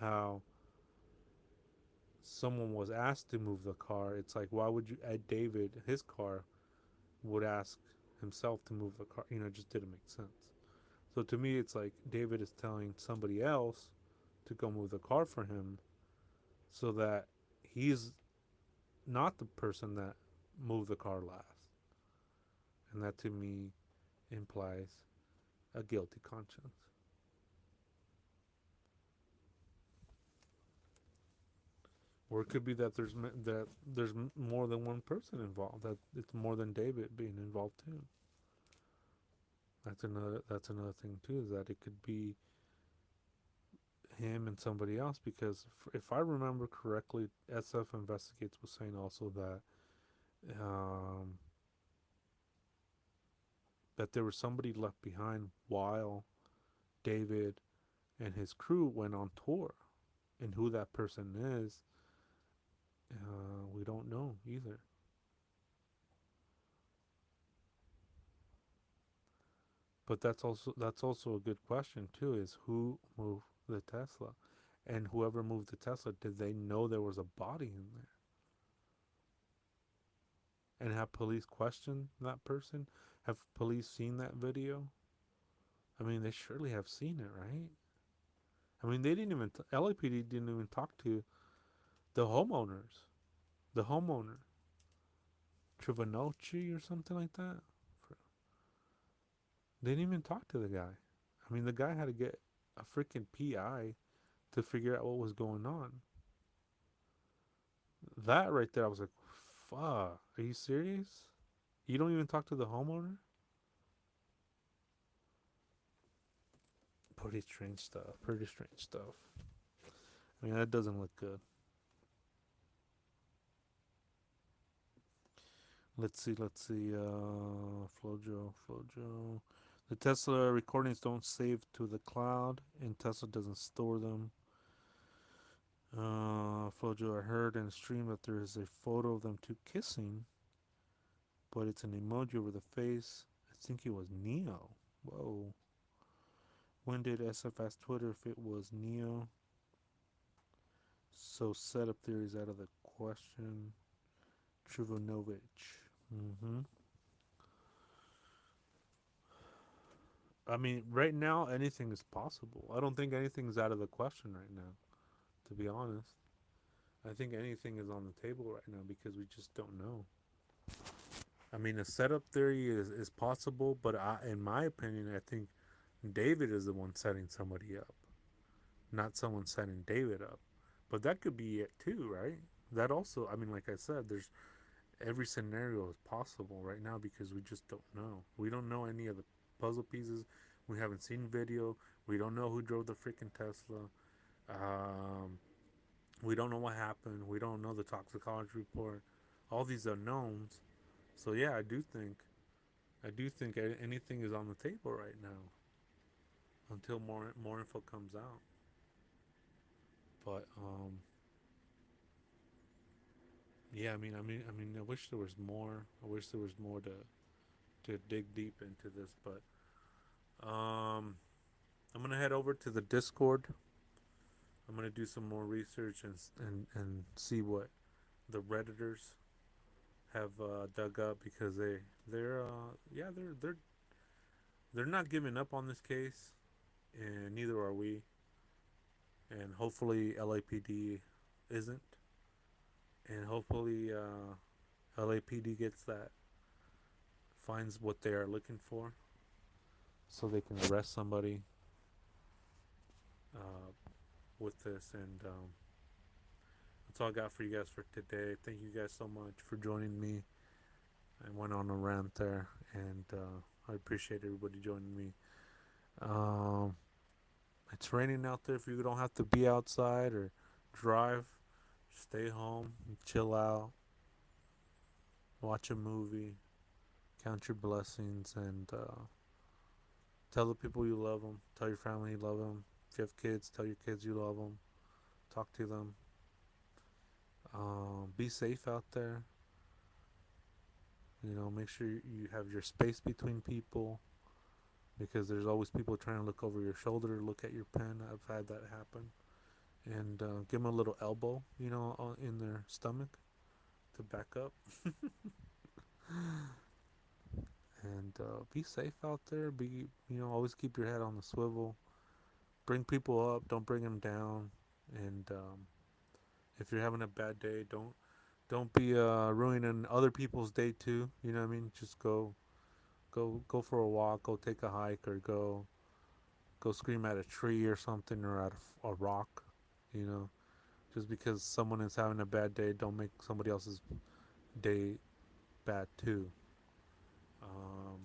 how someone was asked to move the car, it's like, why would you, Ed David, his car, would ask himself to move the car? It just didn't make sense. So to me, it's like David is telling somebody else to go move the car for him so that he's not the person that moved the car last. And that to me implies a guilty conscience. Or it could be that there's more than one person involved. That it's more than David being involved too. That's another thing too, is that it could be him and somebody else, because if I remember correctly, SF Investigates was saying also um, that there was somebody left behind while David and his crew went on tour, and who that person is, we don't know either. But that's also a good question too, is who moved the Tesla, and whoever moved the Tesla, did they know there was a body in there? And have police questioned that person? Have police seen that video? I mean, they surely have seen it, right? I mean, they didn't even LAPD didn't even talk to the homeowners, the homeowner, Trivanochi or something like that. They didn't even talk to the guy. I mean, the guy had to get a freaking PI to figure out what was going on. That right there, I was like, fuck, are you serious? You don't even talk to the homeowner? Pretty strange stuff. Pretty strange stuff. I mean, that doesn't look good. Let's see. Flojo. The Tesla recordings don't save to the cloud, and Tesla doesn't store them. Flojo, I heard in a stream that there is a photo of them two kissing, but it's an emoji over the face. I think it was Neo. Whoa. When did SF ask Twitter if it was Neo? So setup theory is out of the question. Trivonovich. I mean, right now, anything is possible. I don't think anything is out of the question right now, to be honest. I think anything is on the table right now because we just don't know. I mean, a setup theory is possible, but in my opinion, I think David is the one setting somebody up, not someone setting David up. But that could be it too, right? That also, I mean, like I said, there's every scenario is possible right now because we just don't know. We don't know any of the puzzle pieces. We haven't seen video. We don't know who drove the freaking Tesla. We don't know what happened. We don't know the toxicology report. All these unknowns. So yeah, I do think anything is on the table right now until more info comes out. But yeah, I wish there was more. I wish there was more to dig deep into this, but I'm gonna head over to the Discord. I'm gonna do some more research and see what the redditors have dug up, because they're not giving up on this case, and neither are we. And hopefully LAPD isn't, and hopefully LAPD gets that, finds what they are looking for, so they can arrest somebody uh, with this. And that's all I got for you guys for today. Thank you guys so much for joining me. I went on a rant there, and I appreciate everybody joining me. Um, it's raining out there. If you don't have to be outside or drive, stay home, chill out, watch a movie, count your blessings, and tell the people you love them. Tell your family you love them. If you have kids, tell your kids you love them. Talk to them. Be safe out there. Make sure you have your space between people, because there's always people trying to look over your shoulder, look at your pen. I've had that happen. And give them a little elbow, in their stomach to back up. And be safe out there. Always keep your head on the swivel. Bring people up. Don't bring them down. And if you're having a bad day, don't be ruining other people's day too. You know what I mean? Just go for a walk. Go take a hike, or go scream at a tree or something, or at a rock. You know, just because someone is having a bad day, don't make somebody else's day bad too. Um,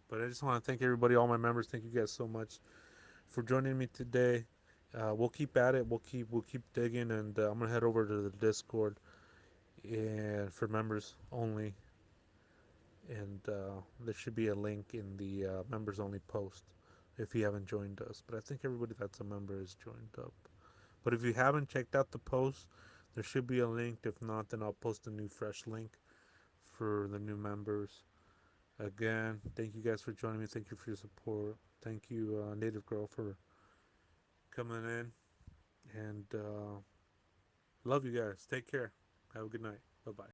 but I just want to thank everybody, all my members. Thank you guys so much for joining me today. We'll keep at it. We'll keep digging, and I'm gonna head over to the Discord and for members only, and there should be a link in the members only post if you haven't joined us. But I think everybody that's a member is joined up. But if you haven't checked out the post, there should be a link. If not, then I'll post a new fresh link for the new members. Again, thank you guys for joining me. Thank you for your support. Thank you, Native Girl, for coming in. And love you guys. Take care. Have a good night. Bye bye.